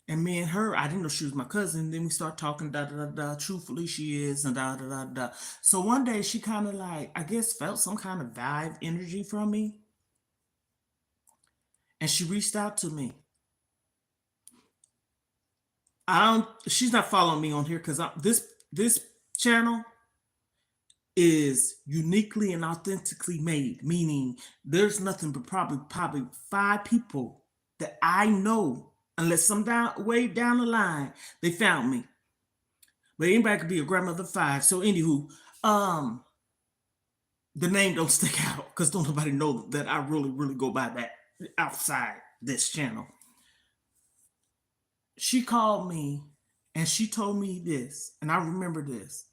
S1: And me and her, I didn't know she was my cousin. Then we start talking, da da da da. Truthfully, she is, and da da da da. So one day she kind of like, I guess, felt some kind of vibe energy from me. And she reached out to me. I don't. She's not following me on here because this channel is uniquely and authentically made. Meaning, there's nothing but probably 5 people that I know, unless some way down the line they found me. But anybody could be a grandmother 5. So anywho, um, the name don't stick out because don't nobody know that I really go by that outside this channel. She called me and she told me this, and I remember this.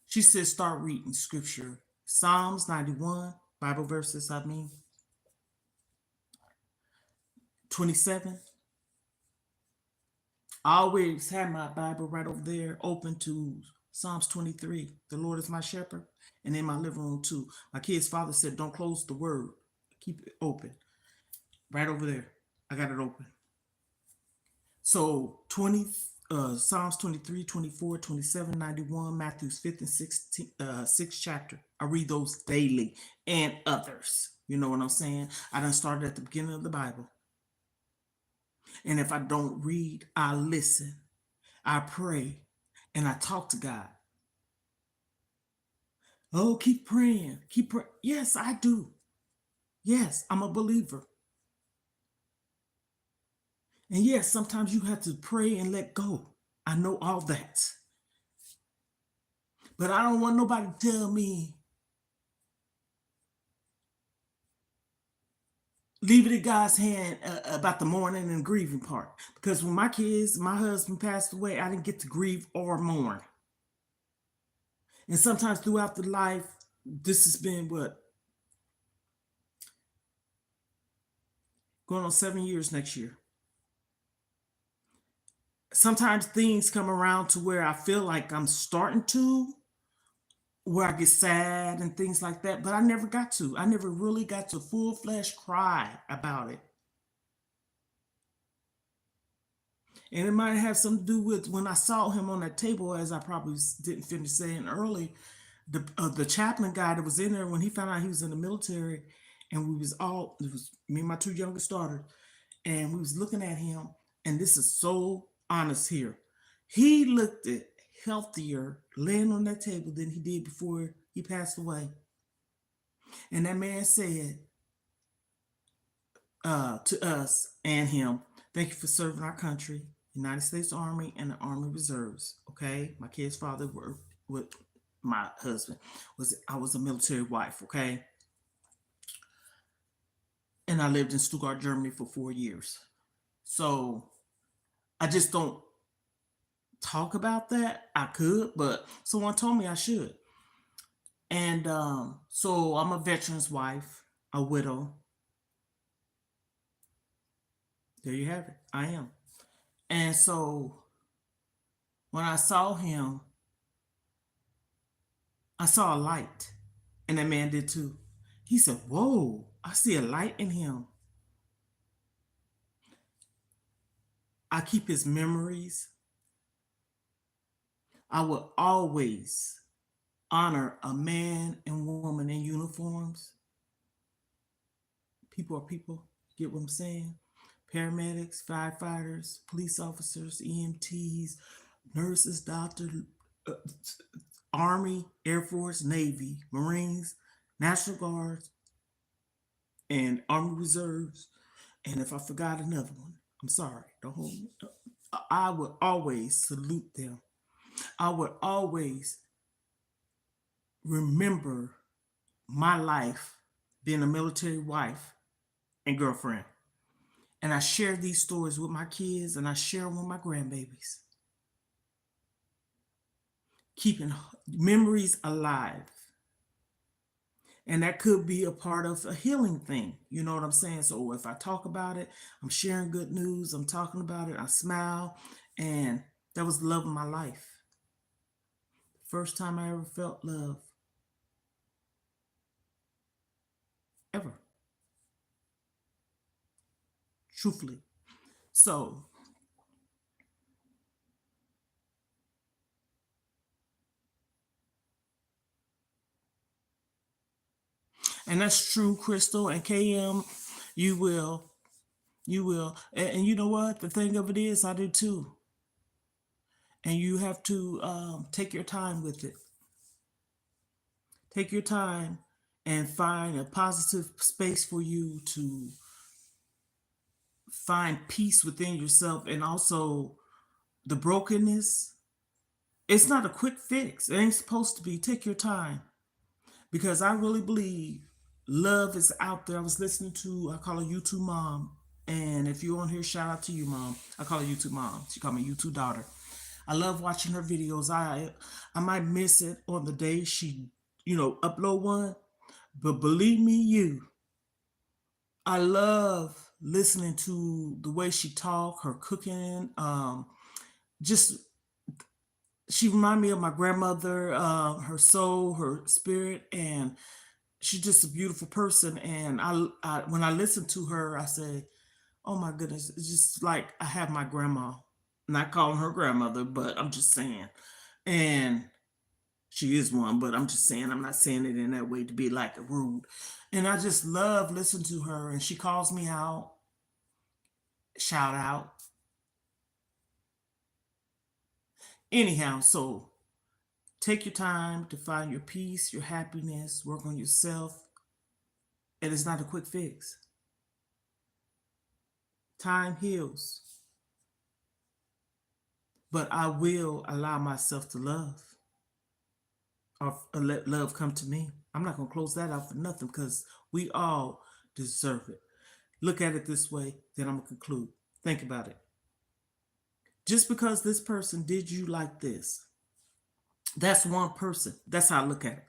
S1: She said, start reading scripture. Psalms 91, Bible verses, 27. I always have my Bible right over there open to Psalms 23. The Lord is my shepherd. And in my living room too. My kid's father said, don't close the word. Keep it open. Right over there. I got it open. So Psalms 23, 24, 27, 91, Matthew's 5th and 6th chapter. I read those daily and others. You know what I'm saying? I done started at the beginning of the Bible. And if I don't read, I listen. I pray and I talk to God. Oh, keep praying. Keep praying. Yes, I do. Yes, I'm a believer. And yes, sometimes you have to pray and let go. I know all that. But I don't want nobody to tell me, leave it in God's hand about the mourning and grieving part. Because when my husband passed away, I didn't get to grieve or mourn. And sometimes throughout the life, this has been what? Going on 7 years next year. Sometimes things come around to where I feel like I'm starting to, where I get sad and things like that, but I never got to. I never really got to full flesh cry about it. And it might have something to do with when I saw him on that table, as I probably didn't finish saying early, the chaplain guy that was in there when he found out he was in the military, and it was me and my 2 youngest daughters, and we was looking at him, and this is so honest here. He looked at healthier laying on that table than he did before he passed away. And that man said to us and him, thank you for serving our country, United States Army and the Army Reserves. Okay, my kid's father worked with my husband. I was a military wife. Okay, and I lived in Stuttgart, Germany for 4 years. So I just don't talk about that. I could, but someone told me I should. And so I'm a veteran's wife, a widow. There you have it. I am. And so when I saw him, I saw a light. And that man did too. He said, whoa, I see a light in him. I keep his memories. I will always honor a man and woman in uniforms. People are people. Get what I'm saying? Paramedics, firefighters, police officers, EMTs, nurses, doctors, Army, Air Force, Navy, Marines, National Guards, and Army Reserves. And if I forgot another one, I'm sorry. Don't hold me. I would always salute them. I would always remember my life being a military wife and girlfriend. And I share these stories with my kids and I share them with my grandbabies. Keeping memories alive. And that could be a part of a healing thing. You know what I'm saying? So if I talk about it, I'm sharing good news. I'm talking about it. I smile. And that was the love of my life. First time I ever felt love. Ever. Truthfully. So and that's true, Crystal and KM. You will. You will. And you know what? The thing of it is, I do too. and you have to take your time with it. Take your time and find a positive space for you to find peace within yourself, and also the brokenness. It's not a quick fix. It ain't supposed to be. Take your time, because I really believe love is out there. I was listening to, I call her YouTube mom. And if you're on here, shout out to you, mom. I call her YouTube mom. She called me YouTube daughter. I love watching her videos. I might miss it on the day she, upload one, but believe me, I love listening to the way she talk, her cooking. Just she remind me of my grandmother, her soul, her spirit, and she's just a beautiful person. And I when I listen to her, I say, "Oh my goodness!" It's just like I have my grandma. Not calling her grandmother, but I'm just saying. And she is one, but I'm just saying, I'm not saying it in that way to be like rude. And I just love listening to her. And she calls me out, shout out. Anyhow, so take your time to find your peace, your happiness, work on yourself. And it's not a quick fix. Time heals, but I will allow myself to love, or let love come to me. I'm not going to close that out for nothing, because we all deserve it. Look at it this way, then I'm going to conclude. Think about it. Just because this person did you like this, that's one person. That's how I look at it.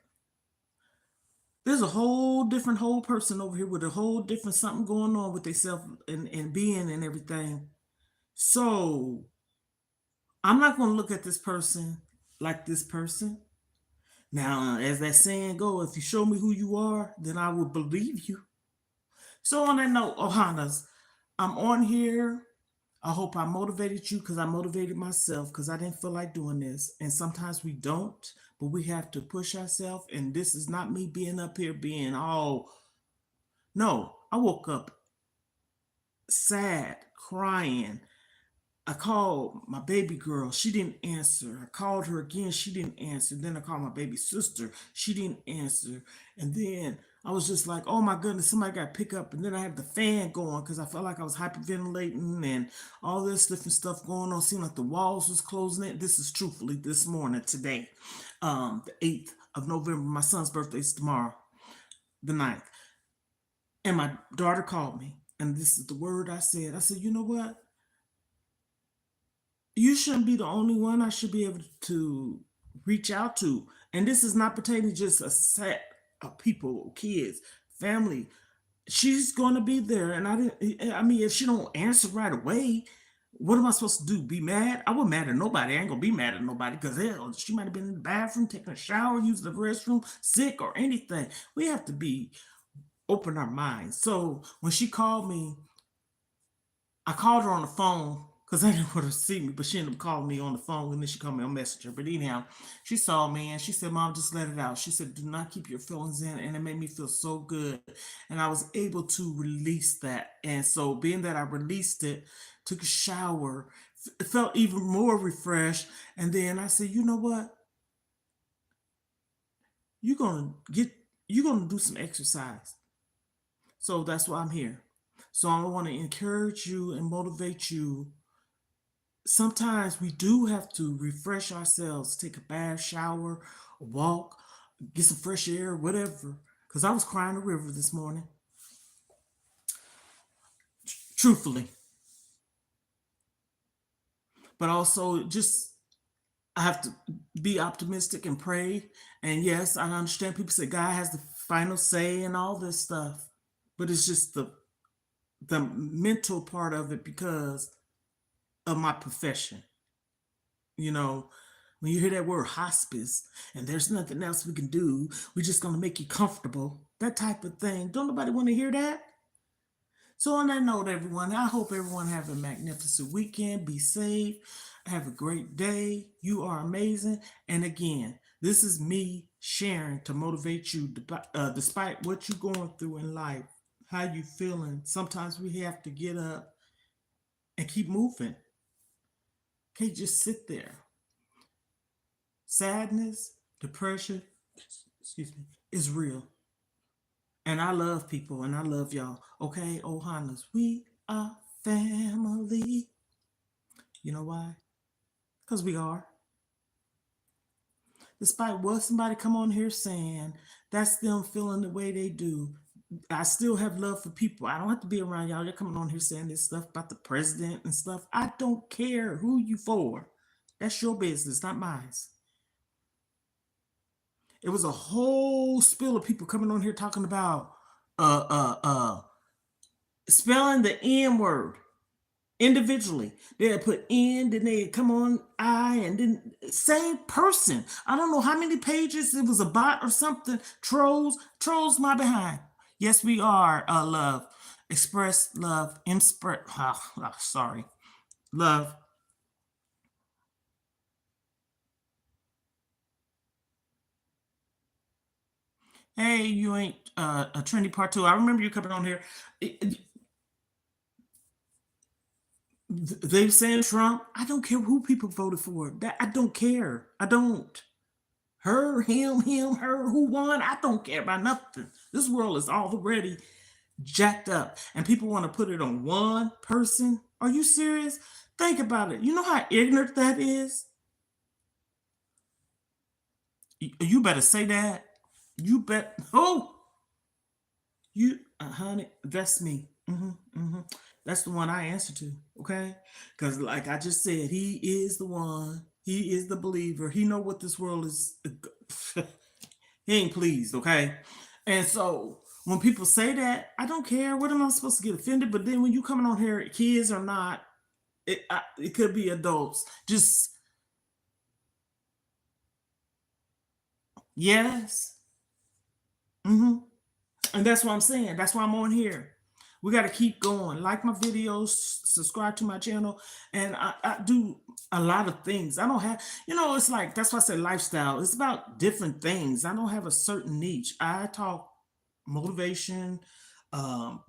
S1: There's a whole different whole person over here with a whole different something going on with themselves and being and everything. So I'm not going to look at this person like this person. Now, as that saying go, if you show me who you are, then I will believe you. So on that note, Ohanas, I'm on here. I hope I motivated you, because I motivated myself, because I didn't feel like doing this. And sometimes we don't, but we have to push ourselves. And this is not me being up here being all, no, I woke up sad, crying. I called my baby girl. She didn't answer. I called her again. She didn't answer. Then I called my baby sister. She didn't answer. And then I was just like, oh my goodness, somebody got to pick up. And then I had the fan going, because I felt like I was hyperventilating and all this different stuff going on. Seemed like the walls was closing in. This is truthfully this morning, today, the 8th of November. My son's birthday is tomorrow, the 9th. And my daughter called me. And this is the word I said. I said, you know what? You shouldn't be the only one I should be able to reach out to. And this is not pertaining just a set of people, kids, family. She's going to be there. And I mean, if she don't answer right away, what am I supposed to do? Be mad? I wasn't mad at nobody. I ain't gonna be mad at nobody, because hell, she might have been in the bathroom, taking a shower, using the restroom, sick or anything. We have to be open our minds. So when she called me, I called her on the phone because I didn't want her to see me, but she ended up calling me on the phone, and then she called me on Messenger. But anyhow, she saw me and she said, Mom, just let it out. She said, do not keep your feelings in. And it made me feel so good. And I was able to release that. And so, being that I released it, took a shower, felt even more refreshed. And then I said, you know what? You're going to get, you're going to do some exercise. So that's why I'm here. So I want to encourage you and motivate you. Sometimes we do have to refresh ourselves, take a bath, shower, walk, get some fresh air, whatever. Because I was crying a river this morning, truthfully. But also, just I have to be optimistic and pray. And yes, I understand people say God has the final say and all this stuff, but it's just the mental part of it, because of my profession. You know, when you hear that word hospice and there's nothing else we can do, we're just going to make you comfortable, that type of thing. Don't nobody want to hear that? So, on that note, everyone, I hope everyone have a magnificent weekend. Be safe. Have a great day. You are amazing. And again, this is me sharing to motivate you, despite what you're going through in life, how you feeling. Sometimes we have to get up and keep moving. Can't just sit there. sadness, depression, excuse me, is real. And I love people and I love y'all. Okay, Ohana's, we are family. You know why? Because we are. Despite what somebody come on here saying, that's them feeling the way they do. I still have love for people. I don't have to be around y'all. They're coming on here saying this stuff about the president and stuff. I don't care who you for. That's your business, not mine. It was a whole spill of people coming on here talking about uh uh uh spelling the N word individually. They'd put in, then they'd come on I, and then same person. I don't know how many pages. It was a bot or something. Trolls my behind. Yes, we are love. Express love. Sorry. Love. Hey, you ain't a trendy part two. I remember you coming on here. They saying Trump. I don't care who people voted for. That I don't care. I don't. Her, him, her, who won? I don't care about nothing. This world is already jacked up, and people want to put it on one person. Are you serious? Think about it. You know how ignorant that is. You better say that. You bet. Oh, you, honey, that's me. That's the one I answer to. Okay, because like I just said, he is the one. He is the believer. He know what this world is. He ain't pleased. Okay, and so when people say that, I don't care. What am I supposed to get offended? But then when you coming on here, kids or not, it could be adults. Just yes. hmm And that's what I'm saying. That's why I'm on here. We got to keep going. Like my videos, subscribe to my channel, and I do a lot of things. I don't have, it's like that's why I said lifestyle. It's about different things. I don't have a certain niche. I talk motivation,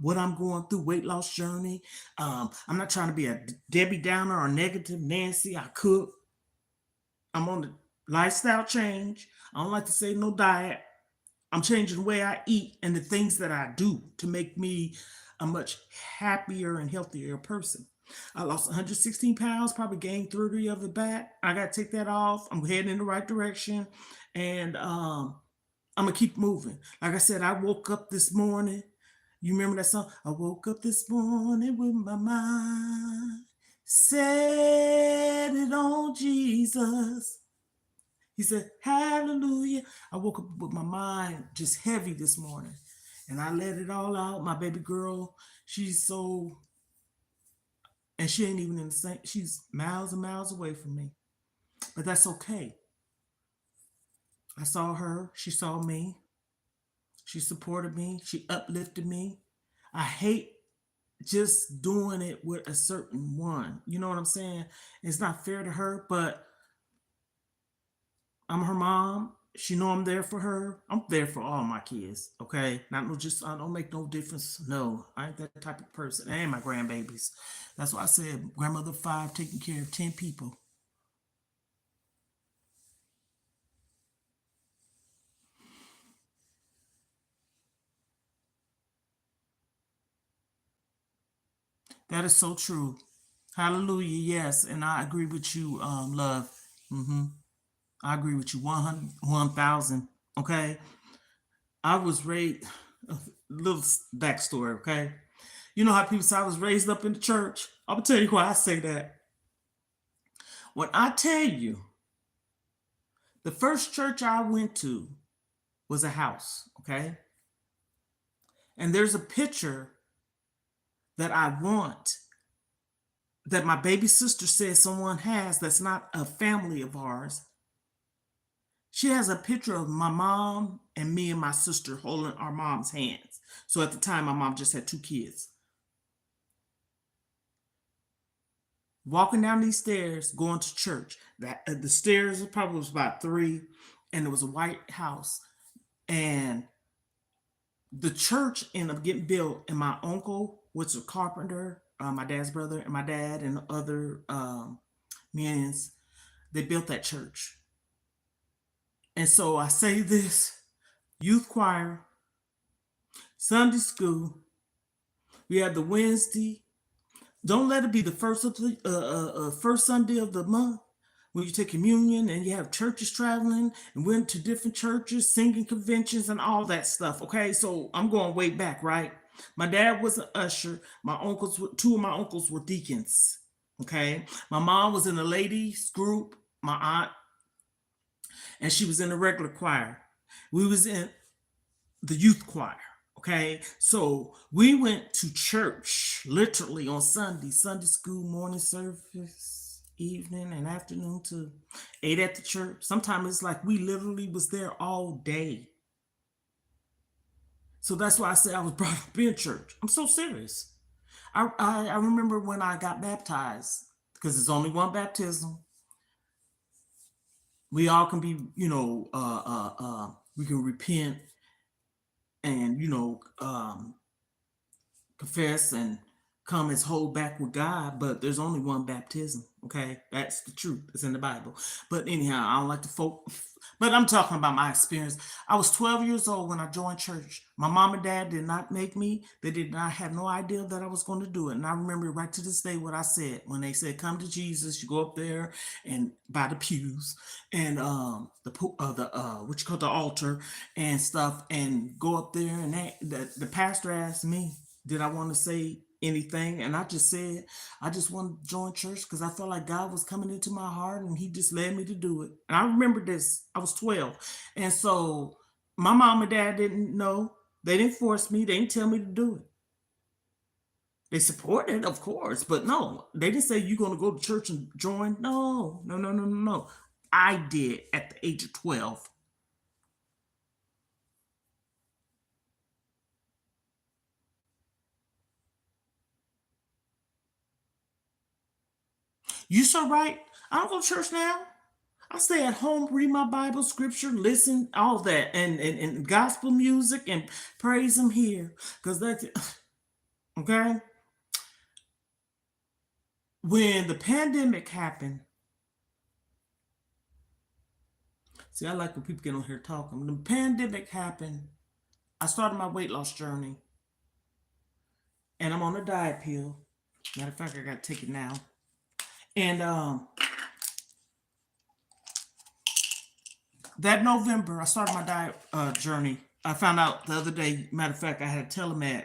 S1: what I'm going through, weight loss journey. I'm not trying to be a Debbie Downer or negative Nancy. I cook. I'm on the lifestyle change. I don't like to say no diet. I'm changing the way I eat and the things that I do to make me a much happier and healthier person. I lost 116 pounds, probably gained 30 of it back. I got to take that off. I'm heading in the right direction. And I'm going to keep moving. Like I said, I woke up this morning. You remember that song? I woke up this morning with my mind set it on Jesus. He said, Hallelujah. I woke up with my mind just heavy this morning and I let it all out. My baby girl, she's so, and she ain't even in the same, she's miles and miles away from me, but that's okay. I saw her, she saw me, she supported me, she uplifted me. I hate just doing it with a certain one. You know what I'm saying? It's not fair to her, but I'm her mom. She know I'm there for her. I'm there for all my kids. Okay, not no just I don't make no difference. No, I ain't that type of person. And my grandbabies. That's why I said grandmother five taking care of 10 people. That is so true. Hallelujah. Yes, and I agree with you, love. hmm I agree with you 100, 1,000. Okay, I was raised. A little backstory. Okay, you know how people say I was raised up in the church. I'm gonna tell you why I say that. When I tell you, the first church I went to was a house, okay? And there's a picture that I want that my baby sister says someone has that's not a family of ours. She has a picture of my mom and me and my sister holding our mom's hands. So at the time, my mom just had 2 kids. Walking down these stairs, going to church. The stairs probably was about 3, and it was a white house. And the church ended up getting built, and my uncle was a carpenter, my dad's brother, and my dad and other men's. They built that church. And so I say this: youth choir, Sunday school. We have the Wednesday. Don't let it be the first of the first Sunday of the month when you take communion and you have churches traveling and went to different churches, singing conventions and all that stuff. Okay, so I'm going way back, right? My dad was an usher. Two of my uncles were deacons. Okay, my mom was in the ladies group. My aunt, and she was in the regular choir. We was in the youth choir. Okay, so we went to church literally on Sunday, Sunday school, morning service, evening and afternoon to 8 at the church. Sometimes it's like we literally was there all day. So that's why I say I was brought up in church. I'm so serious. I remember when I got baptized, because there's only one baptism. We all can be, we can repent and confess and come as whole back with God, but there's only one baptism. Okay, that's the truth. It's in the Bible. But anyhow, I don't like to but I'm talking about my experience. I was 12 years old when I joined church. My mom and dad did not make me. They did not have no idea that I was going to do it. And I remember right to this day what I said when they said, "Come to Jesus." You go up there and by the pews and what you call the altar and stuff, and go up there. And the pastor asked me, did I want to say anything? And I just said, I just wanted to join church because I felt like God was coming into my heart and he just led me to do it. And I remember this, I was 12. And so my mom and dad didn't know. They didn't force me. They didn't tell me to do it. They supported, of course, but no, they didn't say you're going to go to church and join. No, no, no, no, no, no. I did at the age of 12. You so right. I don't go to church now. I stay at home, read my Bible, scripture, listen, all that, and gospel music and praise him here. Because that's okay. When the pandemic happened, see, I like when people get on here talking. When the pandemic happened, I started my weight loss journey. And I'm on a diet pill. Matter of fact, I gotta take it now. And that November, I started my diet journey. I found out the other day, matter of fact, I had a telemed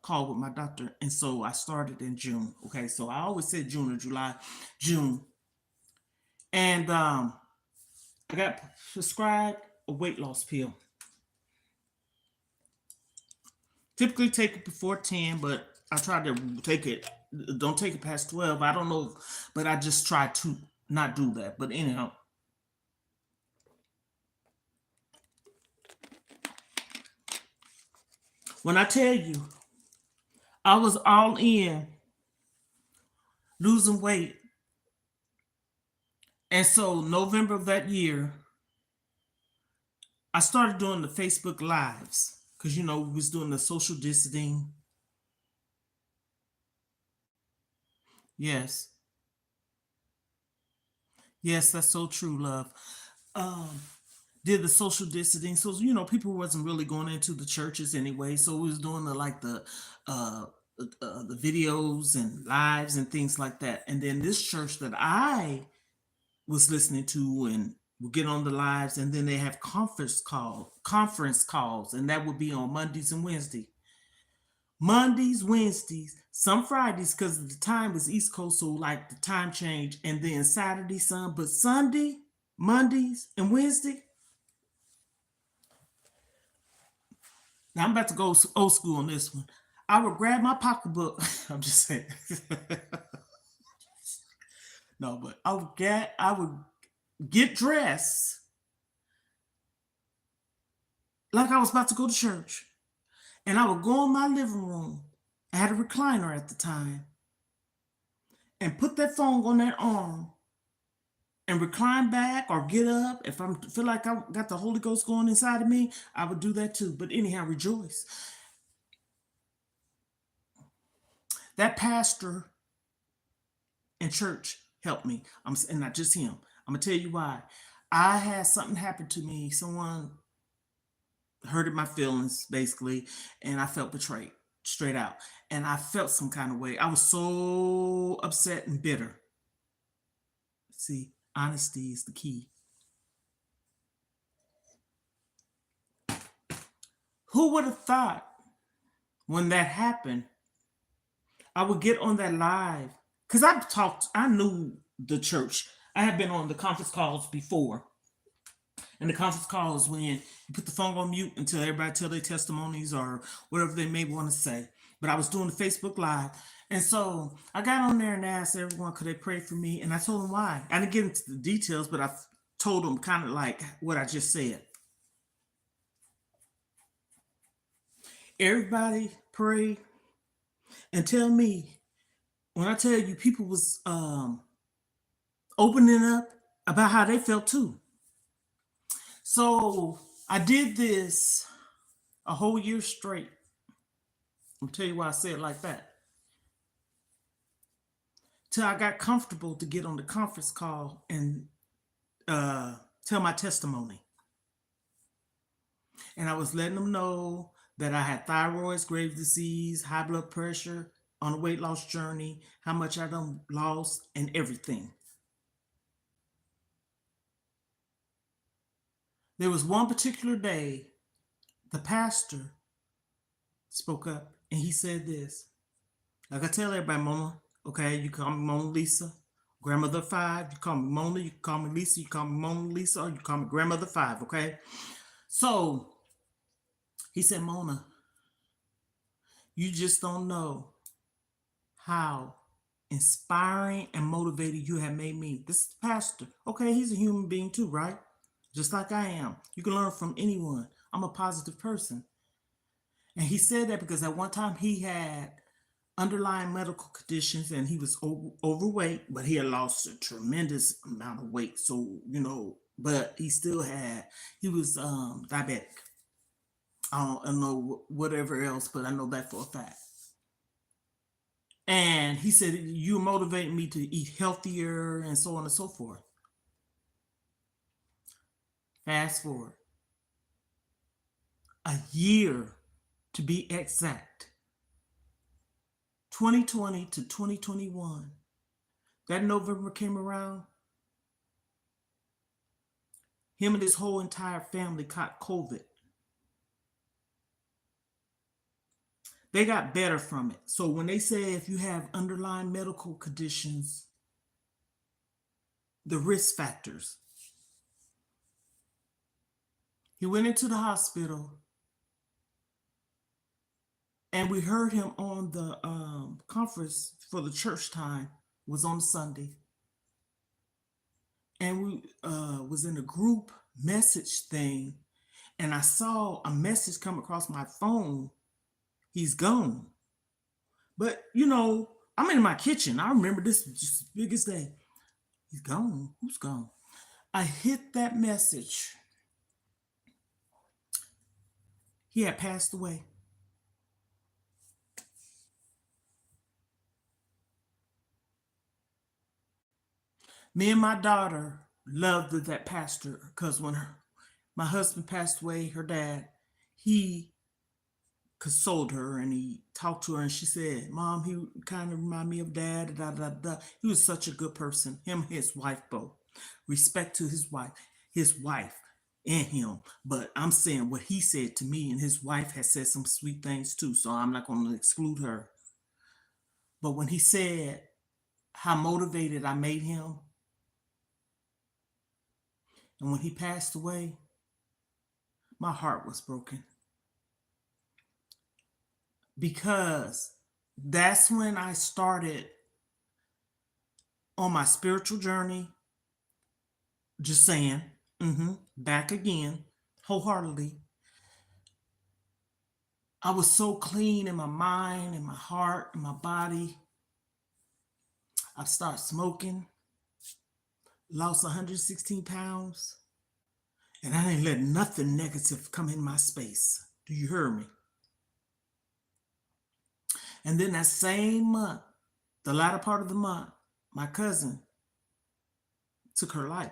S1: call with my doctor. And so I started in June. Okay, so I always said June or July, June. And I got prescribed a weight loss pill. Typically take it before 10, but I try to take it, don't take it past 12. I don't know, but I just try to not do that. But anyhow, when I tell you, I was all in losing weight. And so, November of that year, I started doing the Facebook Lives because, we was doing the social distancing. Yes. Yes, that's so true, love. Um, did the social distancing. So, people wasn't really going into the churches anyway. So we was doing uh, the videos and lives and things like that. And then this church that I was listening to and would get on the lives, and then they have conference calls, and that would be on Mondays and Wednesdays. Mondays, Wednesdays, some Fridays because the time was East Coast, so like the time change, and then Saturday, some, but Sunday, Mondays, and Wednesday. Now I'm about to go old school on this one. I would grab my pocketbook. I'm just saying. No, but I would get dressed like I was about to go to church. And I would go in my living room. I had a recliner at the time. And put that phone on that arm and recline back or get up. If I feel like I got the Holy Ghost going inside of me, I would do that too. But anyhow, rejoice. That pastor in church helped me. And not just him. I'm gonna tell you why. I had something happen to me. Someone hurted my feelings, basically, and I felt betrayed straight out. And I felt some kind of way. I was so upset and bitter. See, honesty is the key. Who would have thought when that happened, I would get on that live? Because I knew the church. I had been on the conference calls before. And the conference call is when you put the phone on mute until everybody tell their testimonies or whatever they may want to say. But I was doing the Facebook Live. And so I got on there and asked everyone, could they pray for me? And I told them why. I didn't get into the details, but I told them kind of like what I just said. Everybody pray and tell me, when I tell you people was opening up about how they felt too. So I did this a whole year straight. I'll tell you why I say it like that. Till I got comfortable to get on the conference call and tell my testimony. And I was letting them know that I had thyroid, Graves' disease, high blood pressure, on a weight loss journey, how much I done lost, and everything. There was one particular day, the pastor spoke up and he said this. Like I tell everybody, Mama, okay, you call me Mona Lisa, grandmother 5, you call me Mona, you call me Lisa, you call me Mona Lisa, or you call me grandmother 5, okay? So he said, Mona, you just don't know how inspiring and motivated you have made me. This is the pastor. Okay, he's a human being too, right? Just like I am. You can learn from anyone. I'm a positive person. And he said that because at one time he had underlying medical conditions and he was overweight, but he had lost a tremendous amount of weight. So, but he still he was diabetic. I don't know whatever else, but I know that for a fact. And he said, you motivate me to eat healthier and so on and so forth. Fast forward a year to be exact, 2020 to 2021. That November came around, him and his whole entire family caught COVID. They got better from it. So when they say if you have underlying medical conditions, the risk factors. He went into the hospital and we heard him on the conference for the church time, was on Sunday. And we was in a group message thing and I saw a message come across my phone. He's gone. But, I'm in my kitchen. I remember this just the biggest day. He's gone. Who's gone? I hit that message. He had passed away. Me and my daughter loved that pastor because when my husband passed away, her dad, he consoled her and he talked to her and she said, Mom, he kind of reminded me of Dad. Da, da, da. He was such a good person. Him and his wife both. Respect to his wife and him. But I'm saying what he said to me, and his wife has said some sweet things too, so I'm not going to exclude her. But when he said how motivated I made him, and when he passed away, my heart was broken. Because that's when I started on my spiritual journey. Just saying, back again, wholeheartedly. I was so clean in my mind, in my heart, in my body. I started smoking, lost 116 pounds, and I didn't let nothing negative come in my space. Do you hear me? And then that same month, the latter part of the month, my cousin took her life.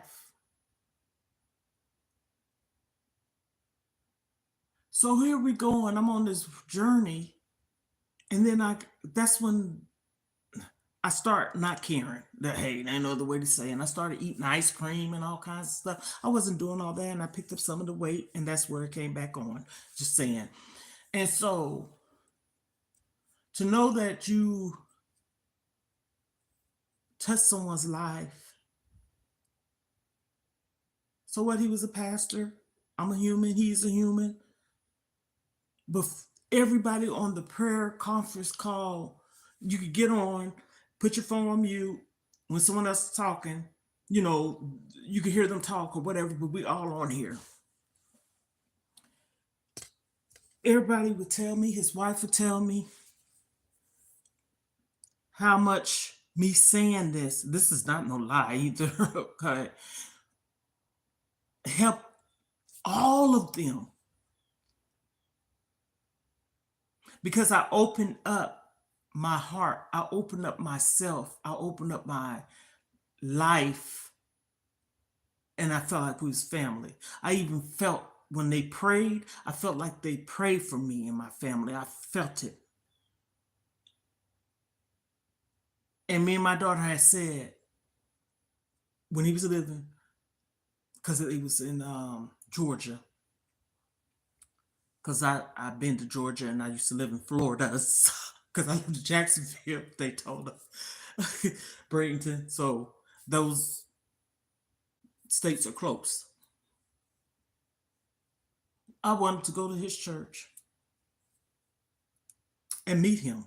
S1: So here we go, and I'm on this journey, and then that's when I start not caring that, hey, there ain't no other way to say it. And I started eating ice cream and all kinds of stuff. I wasn't doing all that, and I picked up some of the weight, and that's where it came back on. Just saying. And so to know that you touch someone's life. So what? He was a pastor. I'm a human. He's a human. But everybody on the prayer conference call, you could get on, put your phone on mute. When someone else is talking, you can hear them talk or whatever, but we all on here. Everybody would tell me, his wife would tell me how much me saying this is not no lie either, okay, help all of them because I opened up my heart, I opened up myself, I opened up my life, and I felt like we was family. I even felt when they prayed, I felt like they prayed for me and my family. I felt it. And me and my daughter had said when he was living, because he was in Georgia, because I've been to Georgia and I used to live in Florida, because I lived in Jacksonville, they told us, Bradenton. So those states are close. I wanted to go to his church and meet him.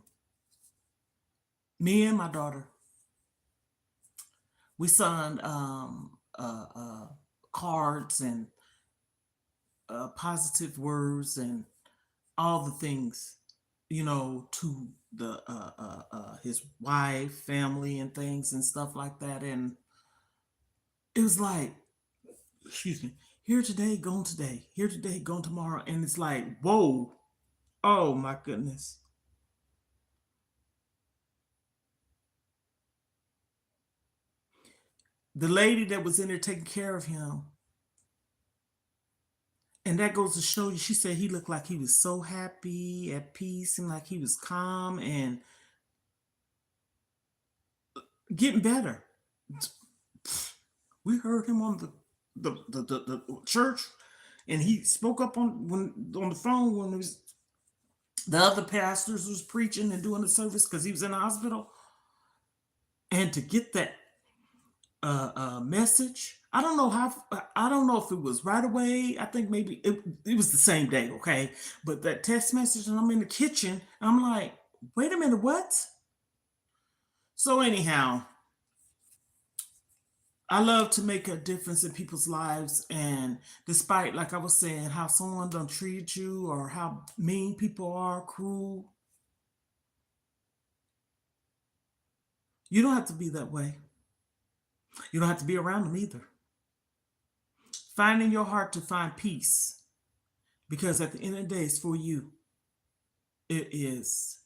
S1: Me and my daughter, we signed cards and positive words and all the things, to the his wife, family, and things and stuff like that. And it was like, excuse me, here today, gone today, here today, gone tomorrow, and it's like, whoa, oh my goodness. The lady that was in there taking care of him, and that goes to show you, she said he looked like he was so happy, at peace, and like he was calm and getting better. We heard him on the church, and he spoke up on the phone when it was the other pastors was preaching and doing the service because he was in the hospital. And to get that message, I don't know how. I don't know if it was right away. I think maybe it was the same day. Okay, but that text message, and I'm in the kitchen, and I'm like, wait a minute, what? So anyhow, I love to make a difference in people's lives, and despite, like I was saying, how someone don't treat you or how mean people are, cruel, you don't have to be that way. You don't have to be around them either. Find in your heart to find peace, because at the end of the day, it's for you. It is.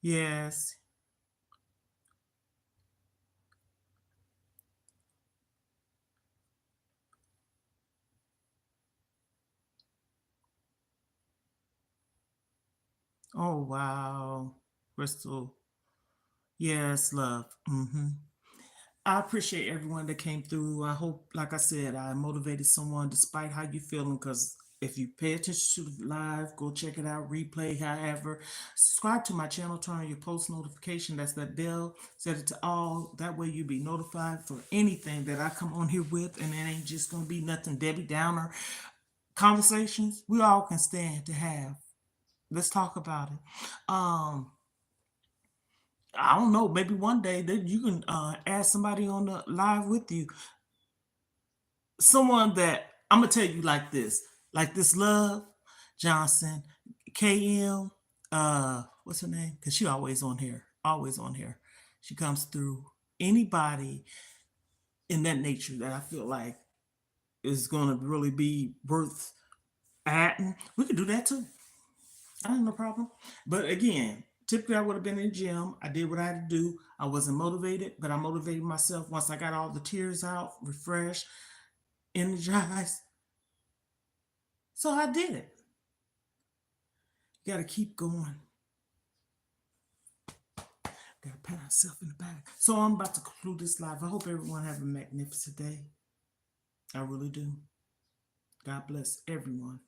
S1: Yes. Oh wow, Crystal. Yes, love. I appreciate everyone that came through. I hope, like I said, I motivated someone despite how you feeling. Because if you pay attention to the live, go check it out, replay, however. Subscribe to my channel, turn on your post notification. That's that bell. Set it to all. That way you'll be notified for anything that I come on here with. And it ain't just going to be nothing Debbie Downer conversations. We all can stand to have. Let's talk about it. Um, I don't know. Maybe one day that you can add somebody on the live with you. Someone that I'm gonna tell you like this Love Johnson, KM, what's her name? Because she always on here, always on here. She comes through. Anybody in that nature that I feel like is gonna really be worth adding, we could do that too. I have no problem. But again, Typically, I would have been in the gym. I did what I had to do. I wasn't motivated, but I motivated myself once I got all the tears out, refreshed, energized. So I did it. You got to keep going. Got to pat myself in the back. So I'm about to conclude this live. I hope everyone have a magnificent day. I really do. God bless everyone.